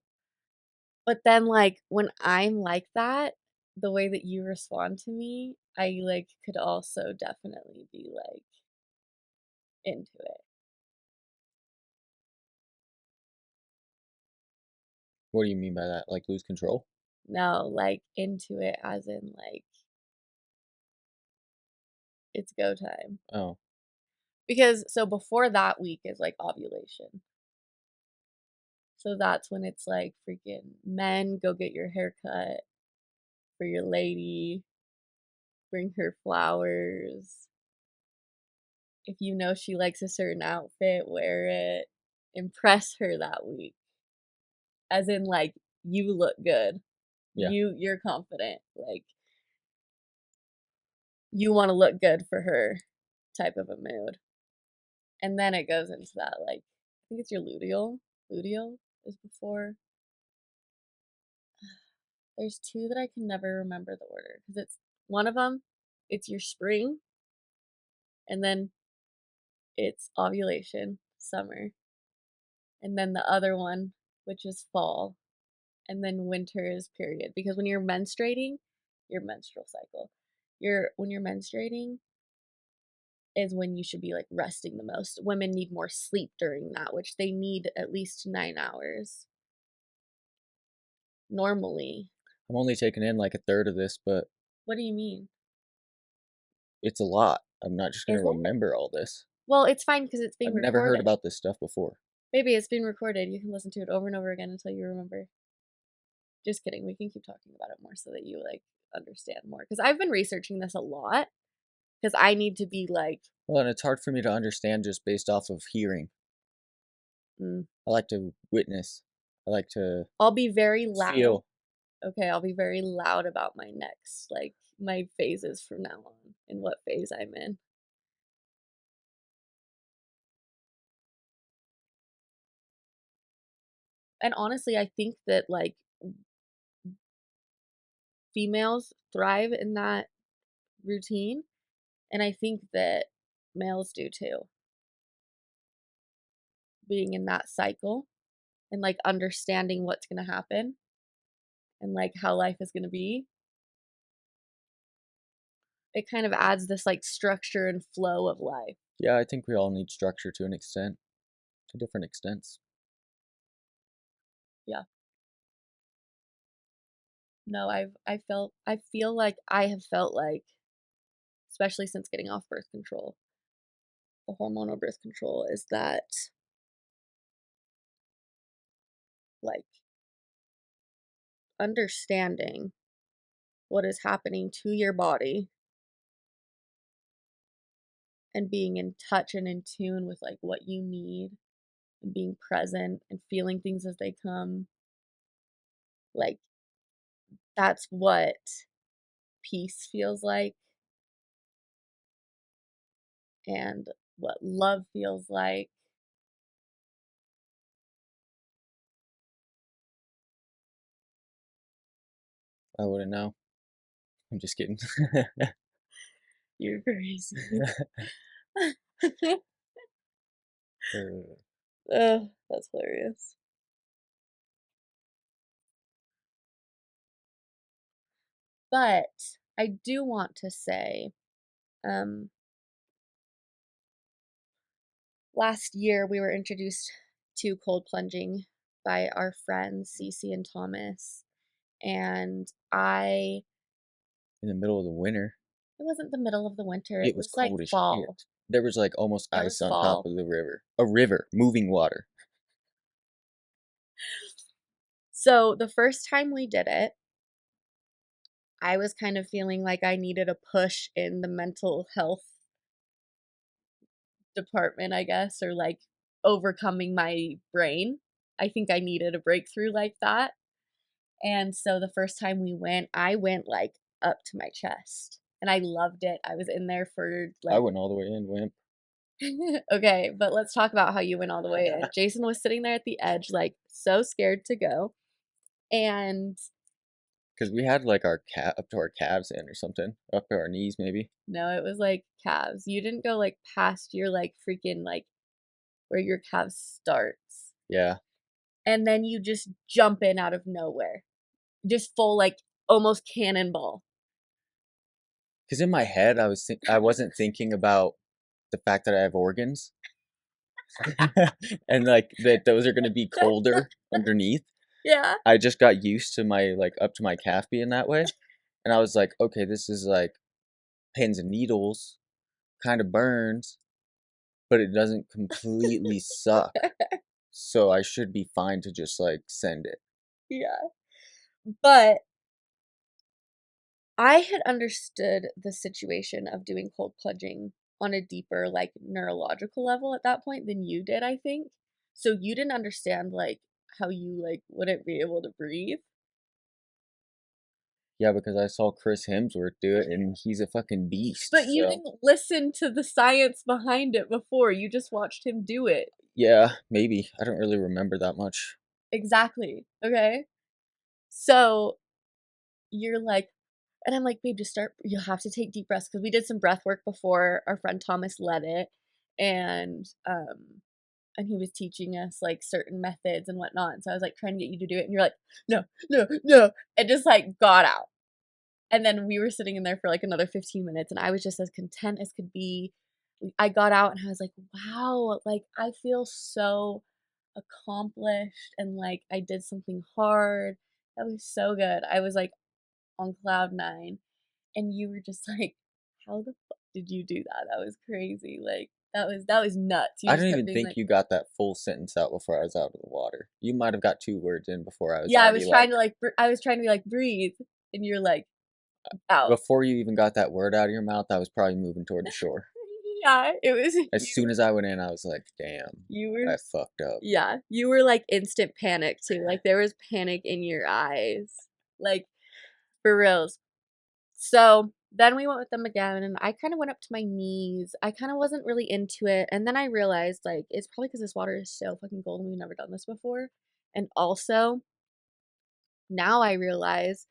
But then like when I'm like that, the way that you respond to me, I like could also definitely be like into it. What do you mean by that? Like lose control? No, like into it as in like it's go time. Oh. Because so before that week is like ovulation. So that's when it's like freaking men, go get your hair cut for your lady, bring her flowers. If you know she likes a certain outfit, wear it. Impress her that week. As in like you look good. Yeah. You're confident. Like you want to look good for her type of a mood. And then it goes into that like I think it's your luteal. Luteal is before. There's two that I can never remember the order because it's one of them, it's your spring, and then it's ovulation, summer, and then the other one, which is fall, and then winter is period. Because when you're menstruating, your menstrual cycle, when you're menstruating is when you should be like resting the most. Women need more sleep during that, which they need at least 9 hours normally. I'm only taking in like a third of this, but What do you mean? it's a lot. I'm not just going Is to it? remember all this. Well, it's fine because it's being I've recorded. never heard about this stuff before. Maybe it's being recorded. You can listen to it over and over again until you remember. Just kidding. We can keep talking about it more so that you like understand more. Because I've been researching this a lot. Because I need to be like. Well, and it's hard for me to understand just based off of hearing. I like to witness. I like to. I'll be very loud. Feel. Okay, I'll be very loud about my next, like my phases from now on and what phase I'm in. And honestly, I think that like females thrive in that routine. And I think that males do too. Being in that cycle and like understanding what's going to happen and like how life is going to be. It kind of adds this like structure and flow of life. Yeah, I think we all need structure to an extent, to different extents. Yeah. No, I feel like I have felt like, especially since getting off birth control, the hormonal birth control, is that like understanding what is happening to your body and being in touch and in tune with like what you need and being present and feeling things as they come. Like that's what peace feels like and what love feels like. I wouldn't know. I'm just kidding. You're crazy. Oh, that's hilarious. But I do want to say, last year we were introduced to cold plunging by our friends Cece and Thomas, and In the middle of the winter. It wasn't the middle of the winter. It It was was like cold as fall. shit. There was like almost There ice was on top fall. of the river. A river, moving water. So the first time we did it, I was kind of feeling like I needed a push in the mental health department, I guess, or like overcoming my brain. I think I needed a breakthrough like that. And so the first time we went, I went like up to my chest and I loved it. I was in there for I like. went all the way in, wimp. Okay, but let's talk about how you went all the way in. Jason was sitting there at the edge, like so scared to go. And Because we had like our up to our calves in or something. Up to our knees, maybe. no, it was like calves. You didn't go like past your like freaking like where your calves starts. Yeah. And then you just jump in out of nowhere. Just full like almost cannonball. Because in my head, I wasn't thinking about the fact that I have organs. And like that those are going to be colder underneath. Yeah. I just got used to my like up to my calf being that way. And I was like, okay, this is like pins and needles, kind of burns, but it doesn't completely suck. So I should be fine to just like send it. Yeah. But I had understood the situation of doing cold plunging on a deeper, like, neurological level at that point than you did, I think. So you didn't understand, like, how you, like, wouldn't be able to breathe. Yeah, because I saw Chris Hemsworth do it and he's a fucking beast. But you So didn't listen to the science behind it before, you just watched him do it. yeah, maybe. I don't really remember that much. Exactly, okay? So, you're like and I'm like, "Babe, just start you have to take deep breaths because we did some breath work before, our friend Thomas led it, and, and he was teaching us, like, certain methods and whatnot, and so I was, like, trying to get you to do it, and you're like, "No, no, no," and just, like, got out. And then we were sitting in there for, like, another 15 minutes, and I was just as content as could be. I got out and I was like, "Wow," like, I feel so accomplished and, like, I did something hard. That was so good. I was, like, on cloud 9, and you were just like, "How the fuck did you do that? That was crazy." Like, that was nuts. You I just don't kept even being think like you got that full sentence out before I was out of the water. You might have got 2 words in before I was yeah, already like, I was trying to be like, "Breathe," and you're like, "Out." before you even got that word out of your mouth, I was probably moving toward the shore. Yeah, it was As soon as I went in, I was like, damn, you were I fucked up. yeah, you were, like, instant panic too, like, there was panic in your eyes, like, for reals. So, then we went with them again, and I kinda went up to my knees, I kinda wasn't really into it, and then I realized, like, it's probably because this water is so fucking cold and we've never done this before, and also, now I realize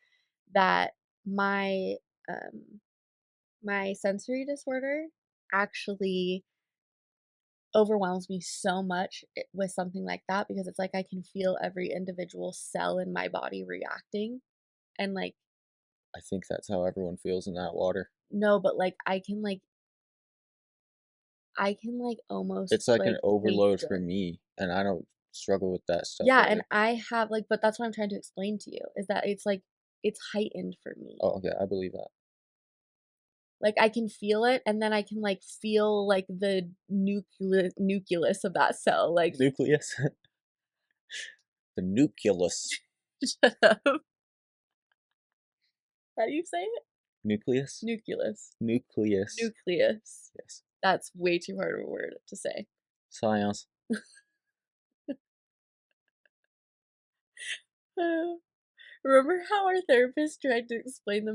that my, um my sensory disorder actually overwhelms me so much with something like that because it's like I can feel every individual cell in my body reacting and like I think that's how everyone feels in that water. no, but like I can like almost It's like an like taste overload for it. me, and I don't struggle with that stuff Yeah, and really. I have like but that's what I'm trying to explain to you is that it's like it's heightened for me. Oh, okay, I believe that. Like I can feel it and then I can like feel like the nucleus of that cell like Nucleus? The nucleus. shut up. How do you say it? Nucleus? Nucleus. Nucleus. Nucleus. Yes. That's way too hard of a word to say. Science. Remember how our therapist tried to explain the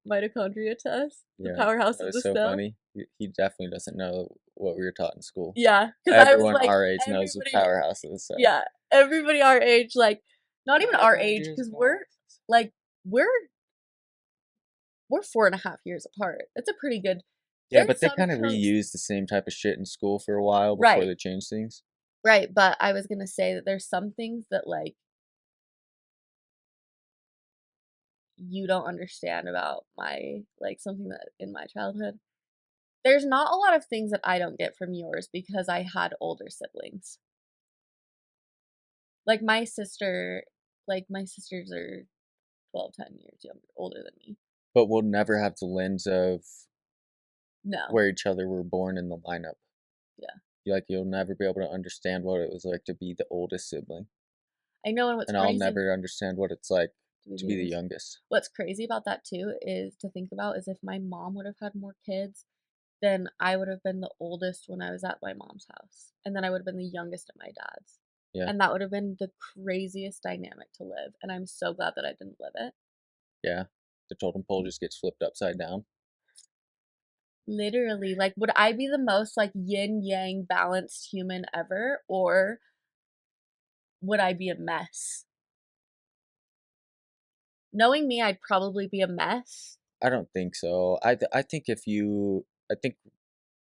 mitochondria to us? The Yeah, powerhouse that of was the so cell? funny. He definitely doesn't know what we were taught in school. Yeah, because I was Everyone like, our age knows the everybody, powerhouse of the cell. yeah, everybody our age, like, not even our age, Mitochondria is because powerhouse. like, we're, we're 4.5 years apart. That's a pretty good, Yeah, there's but they some kind of chunks, reused the same type of shit in school for a while before right, they changed things. right, but I was gonna say that there's some things that, like, you don't understand about my like, something that in my childhood. There's not a lot of things that I don't get from yours because I had older siblings. Like, my sisters are 12, 10 years younger older than me. But we'll never have the lens of No. where each other were born in the lineup. Yeah. Like, you'll never be able to understand what it was like to be the oldest sibling. I know, and what's And I'll crazy never understand what it's like to be to the be the youngest. youngest. What's crazy about that too is to think about is if my mom would have had more kids, then I would have been the oldest when I was at my mom's house, and then I would have been the youngest at my dad's. Yeah, And that would have been the craziest dynamic to live, and I'm so glad that I didn't live it. yeah. The totem pole just gets flipped upside down. Literally, like, would I be the most, like, yin yang balanced human ever, or would I be a mess? Knowing me, I'd probably be a mess. I don't think so. I think I think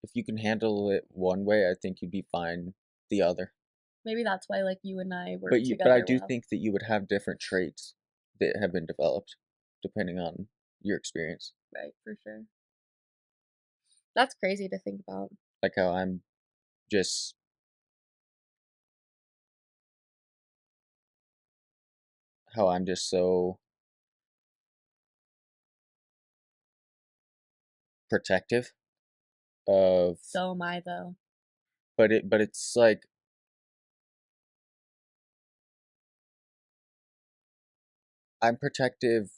if you can handle it one way, I think you'd be fine the other. Maybe that's why, like, you and I work But I together do well. think that you would have different traits that have been developed depending on your experience. Right, for sure. That's crazy to think about. Like just how I'm just so protective of So am I, though. but it's like I'm protective.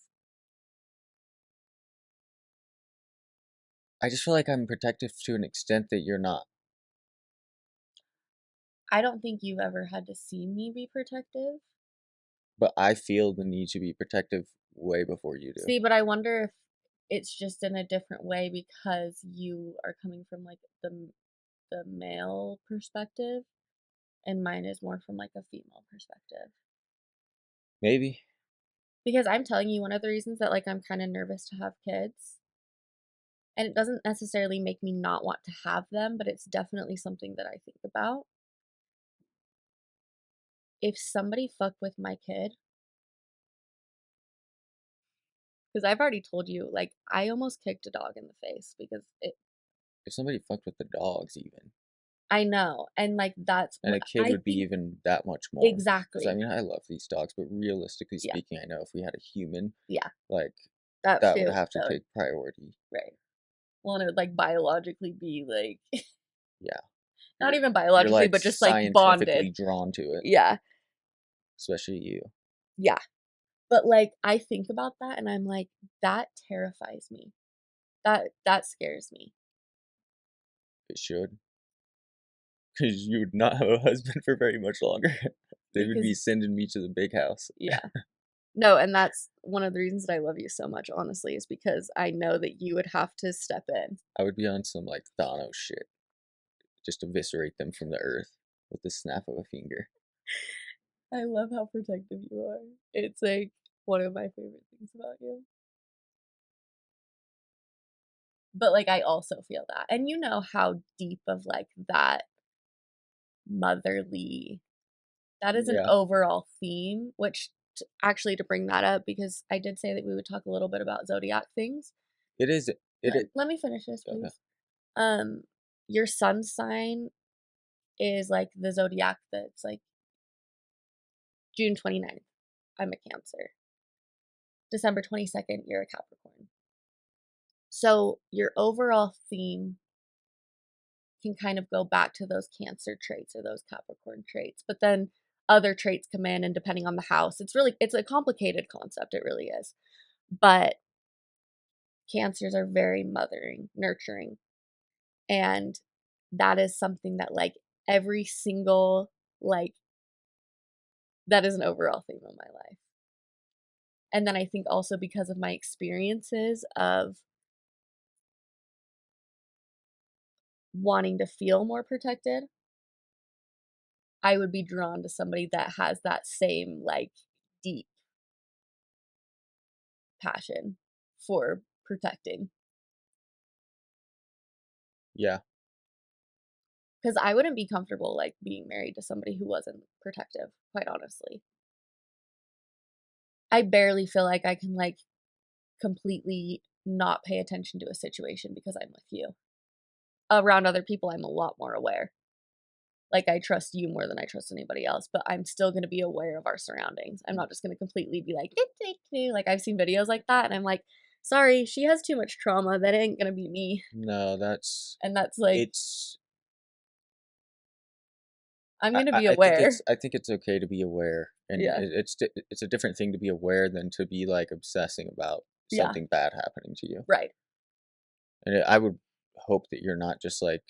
I just feel like I'm protective to an extent that you're not. I don't think you've ever had to see me be protective. But I feel the need to be protective way before you do. See, but I wonder if it's just in a different way because you are coming from like the male perspective and mine is more from like a female perspective. Maybe. Because I'm telling you, one of the reasons that like I'm kind of nervous to have kids, and it doesn't necessarily make me not want to have them, but it's definitely something that I think about. If somebody fucked with my kid, because I've already told you, like I almost kicked a dog in the face because it. If somebody fucked with the dogs, even. I know, and like that's And what a kid I would be think even that much more. Because, I exactly. mean, I love these dogs, but realistically Yeah, speaking, I know if we had a human, yeah, like, that that would feel have to that would take priority. right. Well, and it would like biologically be like Yeah. not You're, even you're biologically, like but just like bonded. scientifically drawn to it, Yeah, especially you. yeah. But like I think about that and I'm like, that terrifies me. That scares me. It should. Because you would not have a husband for very much longer. They would be Because sending me to the big house. yeah. No, and that's one of the reasons that I love you so much, honestly, is because I know that you would have to step in. I would be on some, like, Thanos shit. Just eviscerate them from the earth with the snap of a finger. I love how protective you are. It's like one of my favorite things about you. But like I also feel that. And you know how deep of like that motherly that is an Yeah. overall theme, which actually to bring that up because I did say that we would talk a little bit about zodiac things. It is. It is. Let me finish this, Okay. please. Um, your sun sign is like the zodiac that's like June 29th. I'm a Cancer. December 22nd, you're a Capricorn. So your overall theme can kind of go back to those Cancer traits or those Capricorn traits. But then other traits come in and depending on the house, it's a complicated concept, it really is. But Cancers are very mothering, nurturing. And that is something that like every single like that is an overall theme of my life. And then I think also because of my experiences of wanting to feel more protected, I would be drawn to somebody that has that same like deep passion for protecting. Yeah. Because I wouldn't be comfortable like being married to somebody who wasn't protective, quite honestly. I barely feel like I can like completely not pay attention to a situation because I'm with you. Around other people, I'm a lot more aware. Like I trust you more than I trust anybody else, but I'm still going to be aware of our surroundings. I'm not just going to completely be like, like I've seen videos like that and I'm like, sorry, she has too much trauma. That ain't going to be me. No, that's. And that's like, It's. I'm I, going to I be I think aware. it's. I think it's okay to be aware, and Yeah. it's a different thing to be aware than to be like obsessing about Yeah. something bad happening to you. Right. And I would hope that you're not just like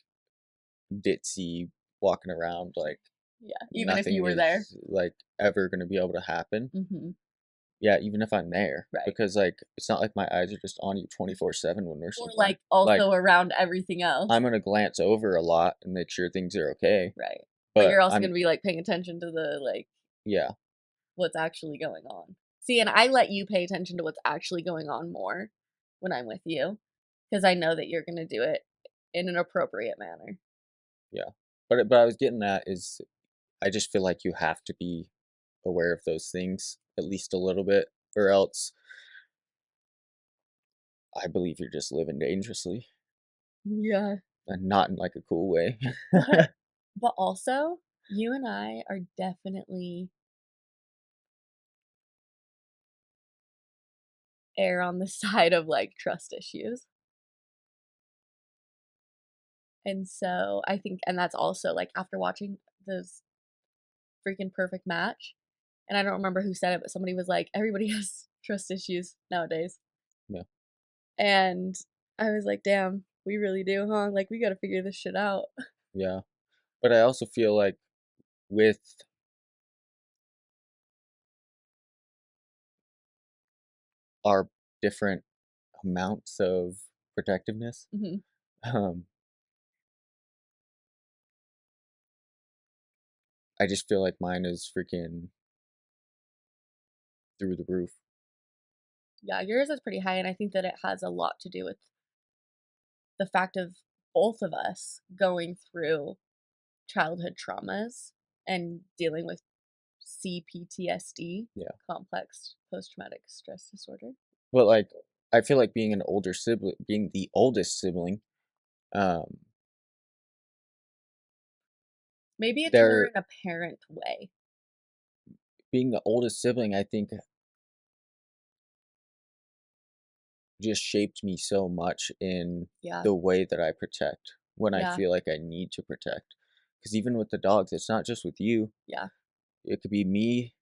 ditzy walking around like Yeah. Even if you nothing were there. is like ever going to be able to happen. Mm-hmm. Yeah, even if I'm there, Right. because like it's not like my eyes are just on you 24/7 when we're Or somewhere. like also around everything else. I'm gonna glance over a lot and make sure things are okay. Right. But But you're also I'm going to be like paying attention to the like yeah, what's actually going on. See, and I let you pay attention to what's actually going on more when I'm with you because I know that you're going to do it in an appropriate manner. yeah. But I was getting at is I just feel like you have to be aware of those things at least a little bit, or else I believe you're just living dangerously Yeah. and not in like a cool way. But also, you and I are definitely err on the side of like trust issues. And so I think, and that's also like after watching this freaking perfect match, And I don't remember who said it, but somebody was like, "Everybody has trust issues nowadays." Yeah. And I was like, "Damn, we really do, huh? Like, we gotta figure this shit out." Yeah. But I also feel like with our different amounts of protectiveness, Mhm. um, I just feel like mine is freaking through the roof. Yeah, yours is pretty high, and I think that it has a lot to do with the fact of both of us going through childhood traumas and dealing with CPTSD, Yeah. complex post-traumatic stress disorder. But like, I feel like being the oldest sibling, um, Maybe it's more there in a parent way. being the oldest sibling, I think just shaped me so much in Yeah, the way that I protect when I yeah, feel like I need to protect. Because even with the dogs, it's not just with you. yeah. It could be me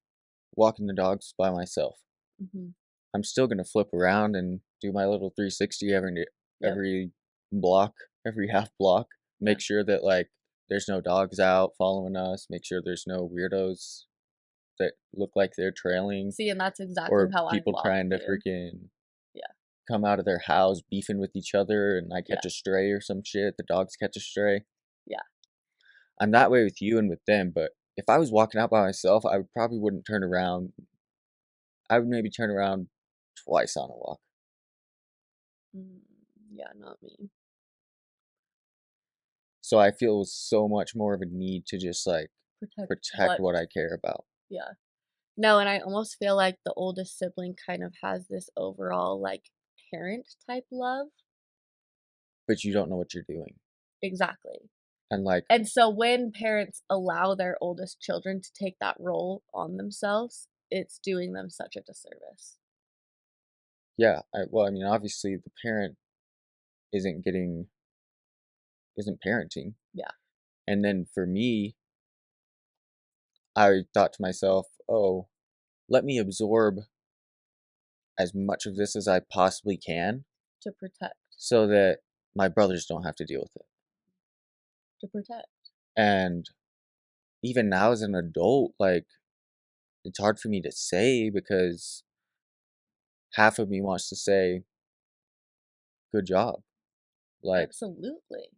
walking the dogs by myself. Mhm. I'm still gonna flip around and do my little 360 Yep, every block, every half block. yeah. Make sure that like there's no dogs out following us. Make sure there's no weirdos that look like they're trailing See, and that's exactly or how I people walk trying to too. freaking Yeah, come out of their house beefing with each other and I yeah, catch a stray or some shit. The dogs catch a stray. yeah. I'm that way with you and with them, but if I was walking out by myself, I would probably wouldn't turn around. I would maybe turn around twice on a walk. Mm, yeah, not me. So I feel so much more of a need to just like Protect protect what? what I care about, Yeah. No, and I almost feel like the oldest sibling kind of has this overall, like, parent type love. but you don't know what you're doing. Exactly. And like, And so when parents allow their oldest children to take that role on themselves, it's doing them such a disservice. yeah, well, I mean, obviously the parent isn't getting isn't parenting. Yeah, And then for me, I thought to myself, "Oh, let me absorb as much of this as I possibly can to protect, so that my brothers don't have to deal with it." to protect. And even now as an adult, like it's hard for me to say because half of me wants to say, "Good job." Like Absolutely.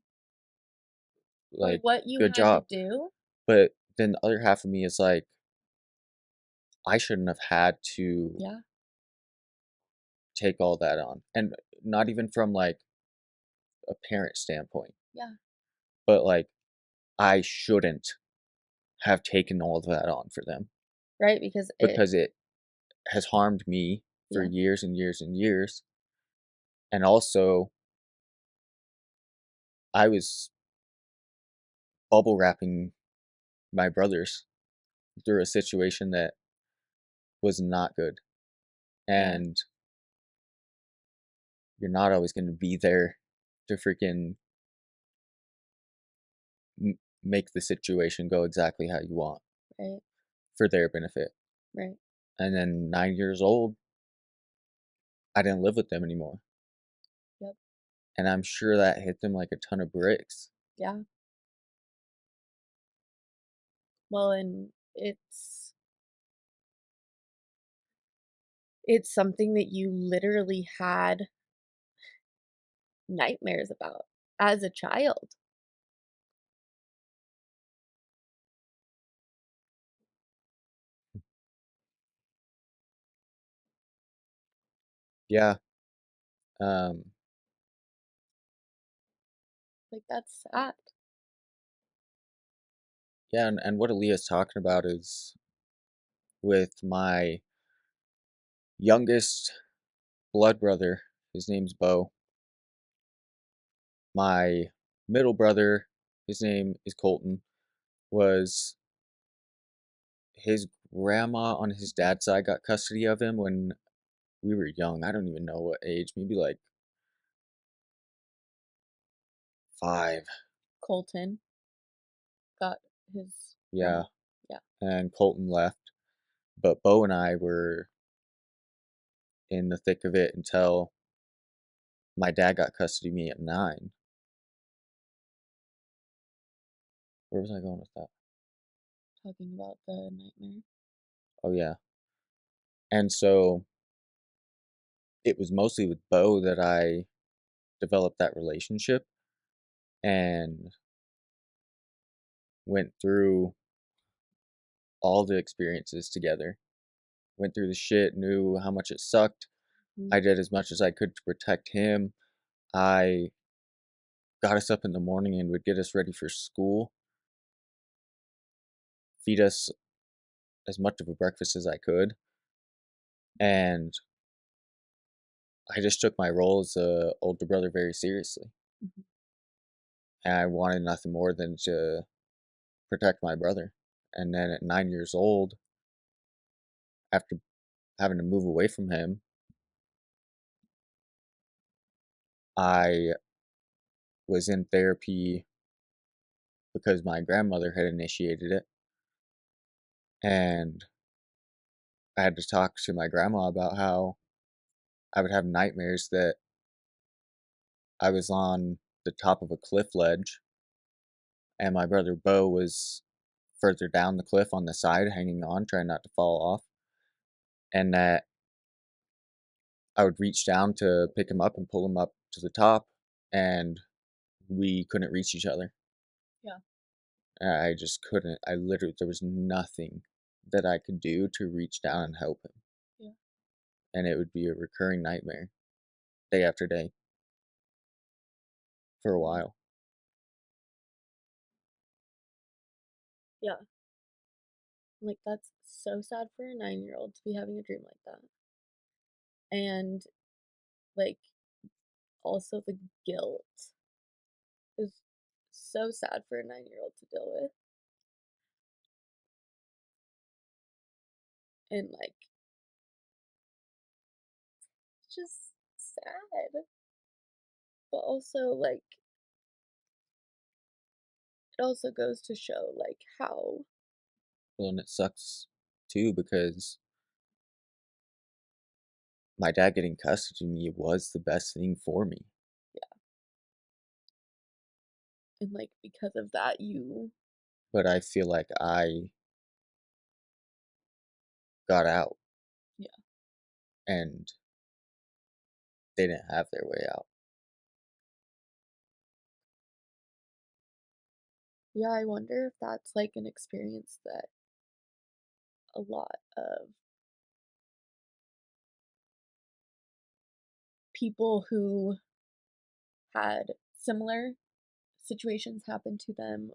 For like what you good had to job. do, But then the other half of me is like, I shouldn't have had to yeah, take all that on. And not even from like a parent standpoint, yeah, but like I shouldn't have taken all of that on for them right? Because because it has harmed me for yeah, years and years and years. And also, I was bubble wrapping my brothers through a situation that was not good. yeah, And you're not always going to be there to freaking make the situation go exactly how you want right, for their benefit. right, And then 9 years old, I didn't live with them anymore. yep, And I'm sure that hit them like a ton of bricks. yeah. Well, and it's something that you literally had nightmares about as a child. Yeah. Um, Like, that's sad. yeah. And what Aaliyah's talking about is with my youngest blood brother, his name's Bo. My middle brother, his name is Colton, was his grandma on his dad's side got custody of him when we were young. I don't even know what age, maybe like 5. Colton got his Yeah. grandma. Yeah, And Colton left. But Bo and I were in the thick of it until my dad got custody of me at 9. Where was I going with that? Talking about the nightmare. Oh, yeah. And so it was mostly with Bo that I developed that relationship and went through all the experiences together. Went through the shit, knew how much it sucked. Mhm. I did as much as I could to protect him. I got us up in the morning and would get us ready for school, feed us as much of a breakfast as I could. And I just took my role as a older brother very seriously. Mhm. And I wanted nothing more than to protect my brother. And then at 9 years old, after having to move away from him, I was in therapy because my grandmother had initiated it. And I had to talk to my grandma about how I would have nightmares that I was on the top of a cliff ledge and my brother Bo was further down the cliff on the side, hanging on, trying not to fall off. And that I would reach down to pick him up and pull him up to the top, and we couldn't reach each other. Yeah. I just couldn't. I literally, there was nothing that I could do to reach down and help him. Yeah. And it would be a recurring nightmare day after day for a while. Yeah. Like, that's so sad for a 9-year-old to be having a dream like that. And, like, also the guilt is so sad for a 9-year-old to deal with. And, like, it's just sad. But also, like, it also goes to show, like, how, Well, and it sucks too because my dad getting custody of me was the best thing for me. and, like, because of that, But I feel like I got out yeah. and they didn't have their way out. Yeah, I wonder if that's, like, an experience that a lot of people who had similar situations happen to them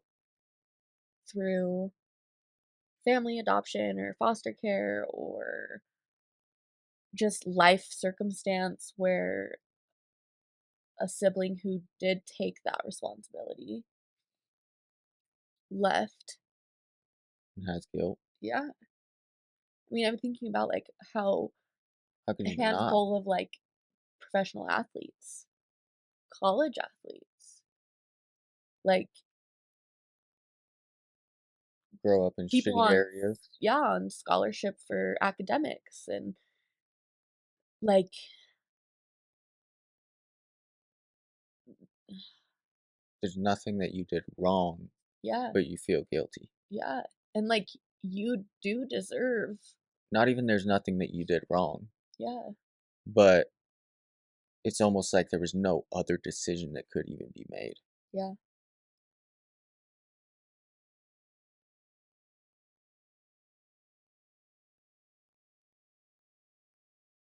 through family adoption or foster care or just life circumstance where a sibling who did take that responsibility left. And has guilt. Yeah. I mean, I'm thinking about like how How can a you not handful of like professional athletes, college athletes, like grow up in people shitty on, areas? yeah, on scholarship for academics and like, There's nothing that you did wrong, yeah, but you feel guilty. yeah. And like you do deserve, Not even there's nothing that you did wrong, yeah, but it's almost like there was no other decision that could even be made. yeah,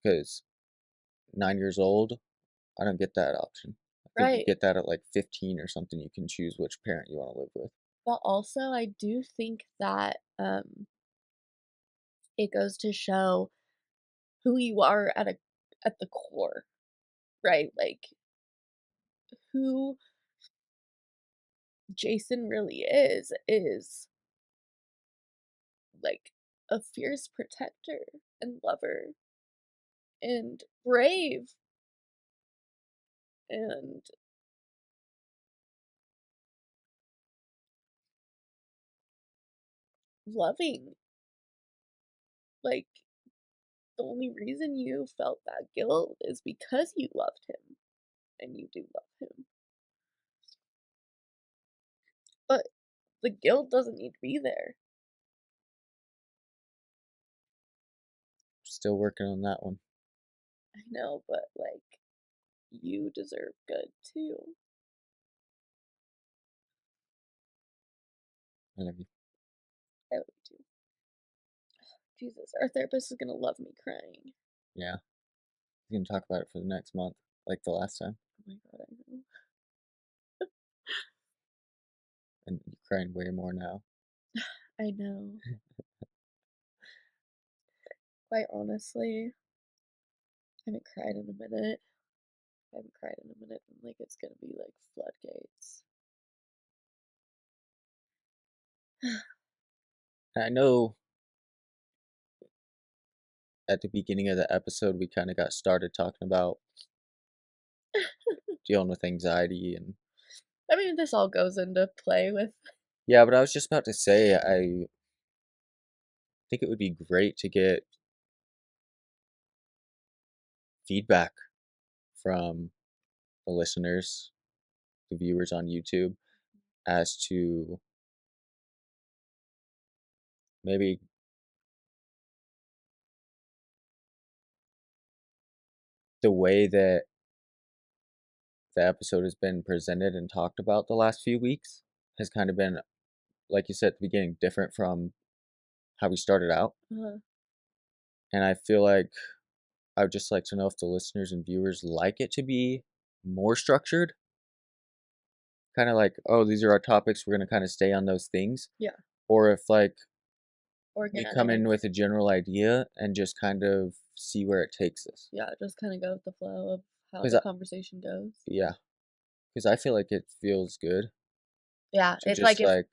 Because 9 years old, I don't get that option. I think you right. get that at like 15 or something. You can choose which parent you want to live with. But also, I do think that it goes to show who you are at the core, right? Like who Jason really is like a fierce protector and lover and brave and loving Like, the only reason you felt that guilt is because you loved him, and you do love him. But the guilt doesn't need to be there. Still working on that one. I know, but like, you deserve good too. I love you. I love you too. Jesus, our therapist is gonna love me crying. Yeah. We can talk about it for the next month, like the last time. Oh my god, I know. And you're crying way more now. I know. Quite honestly, I haven't cried in a minute. I haven't cried in a minute, and like it's gonna be like floodgates. I know at the beginning of the episode we kind of got started talking about dealing with anxiety and I mean, this all goes into play with. yeah, but I was just about to say I think it would be great to get feedback from the listeners, the viewers on YouTube, as to maybe the way that the episode has been presented and talked about the last few weeks has kind of been, like you said at the beginning, different from how we started out. And I feel like I would just like to know if the listeners and viewers like it to be more structured. Kind of like, oh, these are our topics, we're going to kind of stay on those things. Yeah. Or if like we Organic. come in with a general idea and just kind of see where it takes us. Yeah, just kind of go with the flow of how 'Cause the I- conversation goes. Yeah. Because I feel like it feels good Yeah, to it's just like if like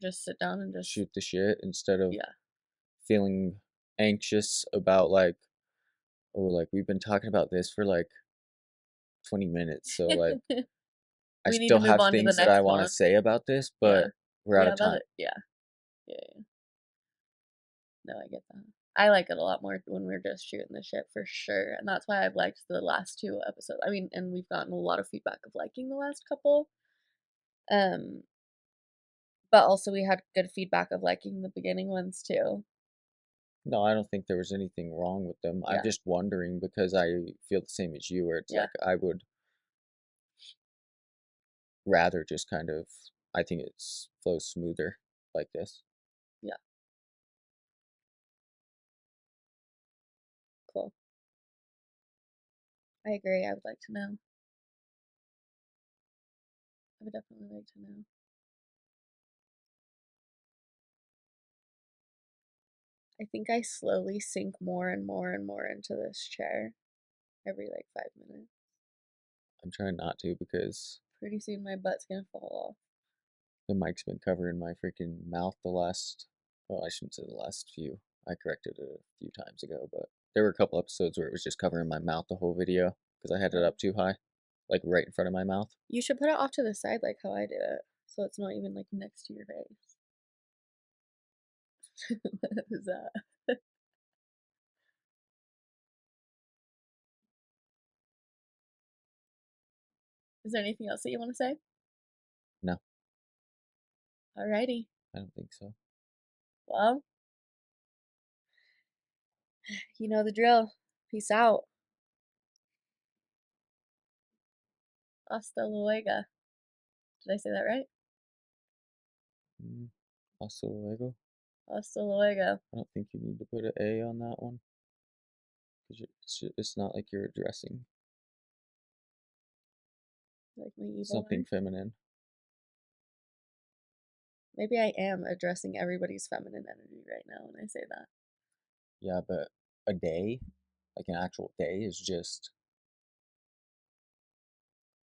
just sit down and just shoot the shit instead of yeah. feeling anxious about like, oh, like we've been talking about this for like 20 minutes. So like I We need to still move have on to the things that I next want to one. say about this, Yeah. but we're out Yeah, of time. yeah. No, I get that. I like it a lot more when we're just shooting the shit for sure. And that's why I've liked the last two episodes. I mean, and we've gotten a lot of feedback of liking the last couple. But also we had good feedback of liking the beginning ones too. No, I don't think there was anything wrong with them. Yeah. I'm just wondering because I feel the same as you, where it's Yeah. like I would rather just kind of, I think it flows smoother like this. Yeah. Cool. I agree. I would like to know. I would definitely like to know. I think I slowly sink more and more and more into this chair every like 5 minutes. I'm trying not to because Pretty soon my butt's gonna fall off. the mic's been covering my freaking mouth the last, well, I shouldn't say the last few. I corrected it a few times ago, but there were a couple episodes where it was just covering my mouth the whole video because I had it up too high, like right in front of my mouth. You should put it off to the side like how I do it, so it's not even like next to your face. What is that? Is there anything else that you want to say? No, Alrighty. I don't think so. Well, you know the drill. Peace out. Hasta luego. Did I say that right? Hasta luego. Hasta luego. I don't think you need to put an A on that one because it's not like you're addressing Like my evil something eye. feminine. Maybe I am addressing everybody's feminine energy right now when I say that. Yeah, but a day, like an actual day, is just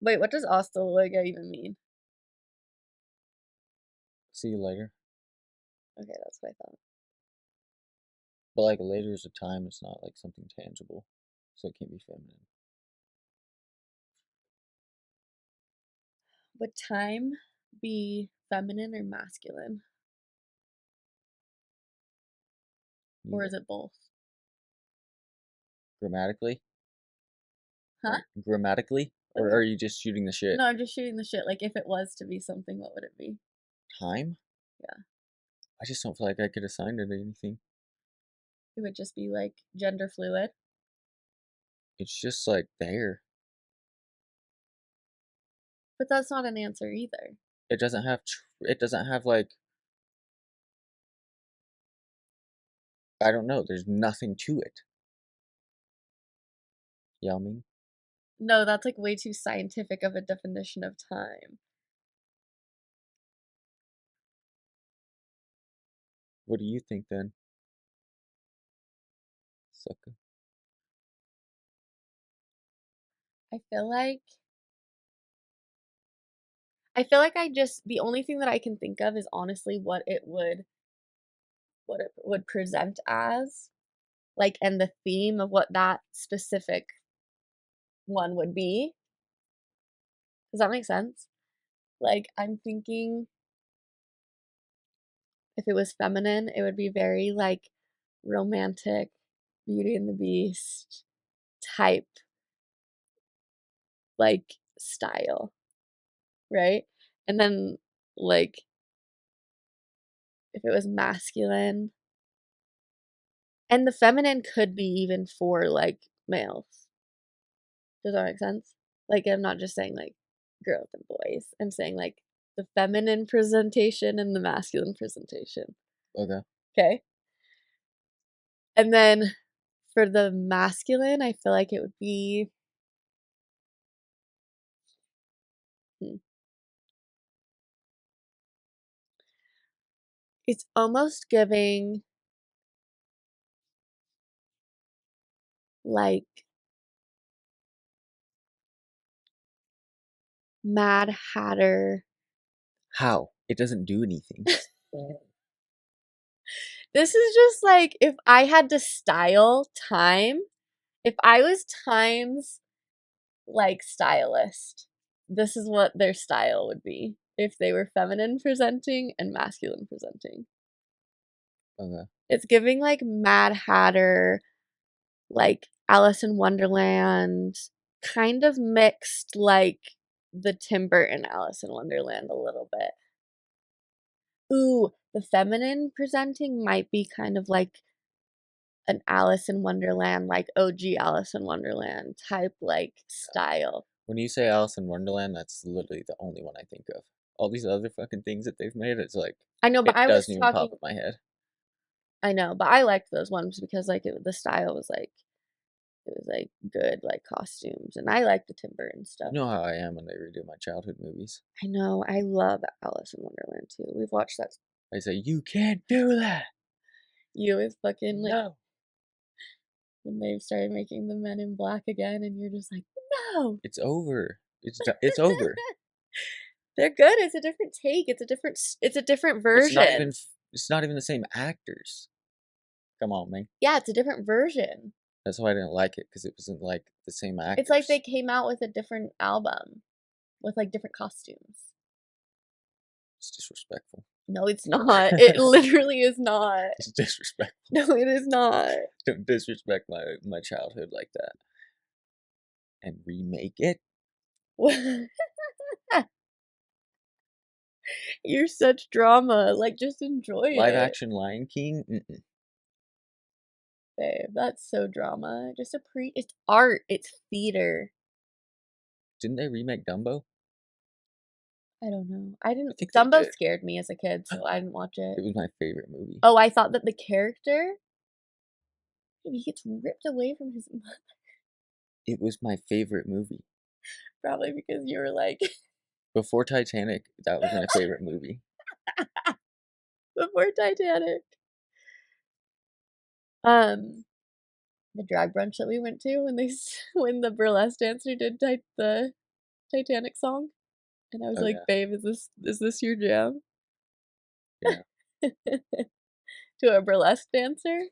Wait, what does hasta luego even mean? see you later. Okay, that's what I thought. But like later is a time, it's not like something tangible, so it can't be feminine. Would time be feminine or masculine? Or Either. is it both? Grammatically? Huh? Grammatically? Or are you just shooting the shit? No, I'm just shooting the shit. Like, if it was to be something, what would it be? Time? Yeah. I just don't feel like I could assign it anything. It would just be like gender fluid. It's just like there. But that's not an answer either. It doesn't have. It doesn't have like. I don't know. There's nothing to it. You know what I mean? No, that's like way too scientific of a definition of time. What do you think then? Sucker. I feel like the only thing that I can think of is honestly what it would present as, like, and the theme of what that specific one would be. Does that make sense? Like, I'm thinking if it was feminine, it would be very like romantic, Beauty and the Beast type like style, right? And then like if it was masculine, and the feminine could be even for like males. Does that make sense? Like, I'm not just saying like girls and boys. I'm saying like the feminine presentation and the masculine presentation. Okay. Okay. And then for the masculine, I feel like it would be it's almost giving like Mad Hatter. How? It doesn't do anything. This is just like if I had to style time, if I was Time's like stylist, this is what their style would be if they were feminine presenting and masculine presenting. Okay. It's giving like Mad Hatter, like Alice in Wonderland, kind of mixed like the Tim Burton Alice in Wonderland a little bit. Ooh, the feminine presenting might be kind of like an Alice in Wonderland, like OG Alice in Wonderland type like style. When you say Alice in Wonderland, that's literally the only one I think of. All these other fucking things that they've made, it's like I know, but it I was doesn't even talking. pop in my head. I know, but I liked those ones because like the style was like it was like good like costumes, and I like the Tim Burton stuff. You know how I am when they redo my childhood movies. I know, I love Alice in Wonderland too. We've watched that. I say, you can't do that. You always fucking like No. when they started making the Men in Black again, and you're just like, no, It's over. It's over. they're good. It's a different take. It's a different. It's a different It's not even. version. It's not even the same actors. Come on, man. Yeah, it's a different version. That's why I didn't like it, because it wasn't like the same actors. It's like they came out with a different album with like different costumes. It's disrespectful. No, it's not. It literally is not. It's disrespectful. No, it is not. Don't disrespect my childhood like that. And remake it. You're such drama. Like, just enjoy Live it. action Lion King. Mm-mm. Babe, that's so drama. Just it's art. It's theater. Didn't they remake Dumbo? I don't know. I didn't. think they Dumbo did. scared me as a kid, so I didn't watch it. It was my favorite movie. Oh, I thought that the character, he gets ripped away from his mother. It was my favorite movie. Probably because you were like, Before Titanic, that was my favorite movie. before Titanic. The drag brunch that we went to when the burlesque dancer did the Titanic song, and I was Oh, like, yeah. "Babe, is this your jam?" Yeah. To a burlesque dancer,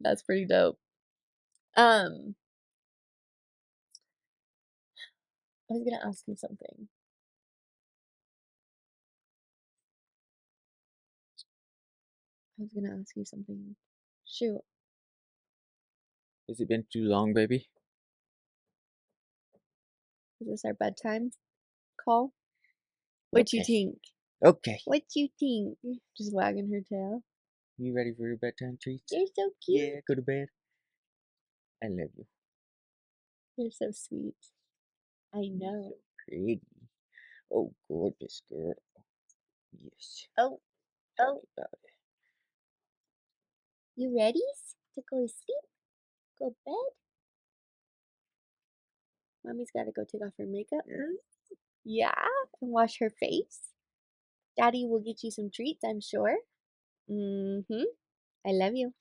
that's pretty dope. I was gonna ask you something. Shoot. Has it been too long, baby? Is this our bedtime call? What you Okay. think? Okay. What you think? Just wagging her tail. You ready for your bedtime treats? You're so cute. Yeah, go to bed. I love you. You're so sweet. I know. So pretty. Oh, gorgeous girl. Yes. Oh, Tell oh, me about it. you ready to go to sleep? Go to bed? Mommy's gotta go take off her makeup. Yeah, and wash her face. Daddy will get you some treats, I'm sure. Mm-hmm. I love you.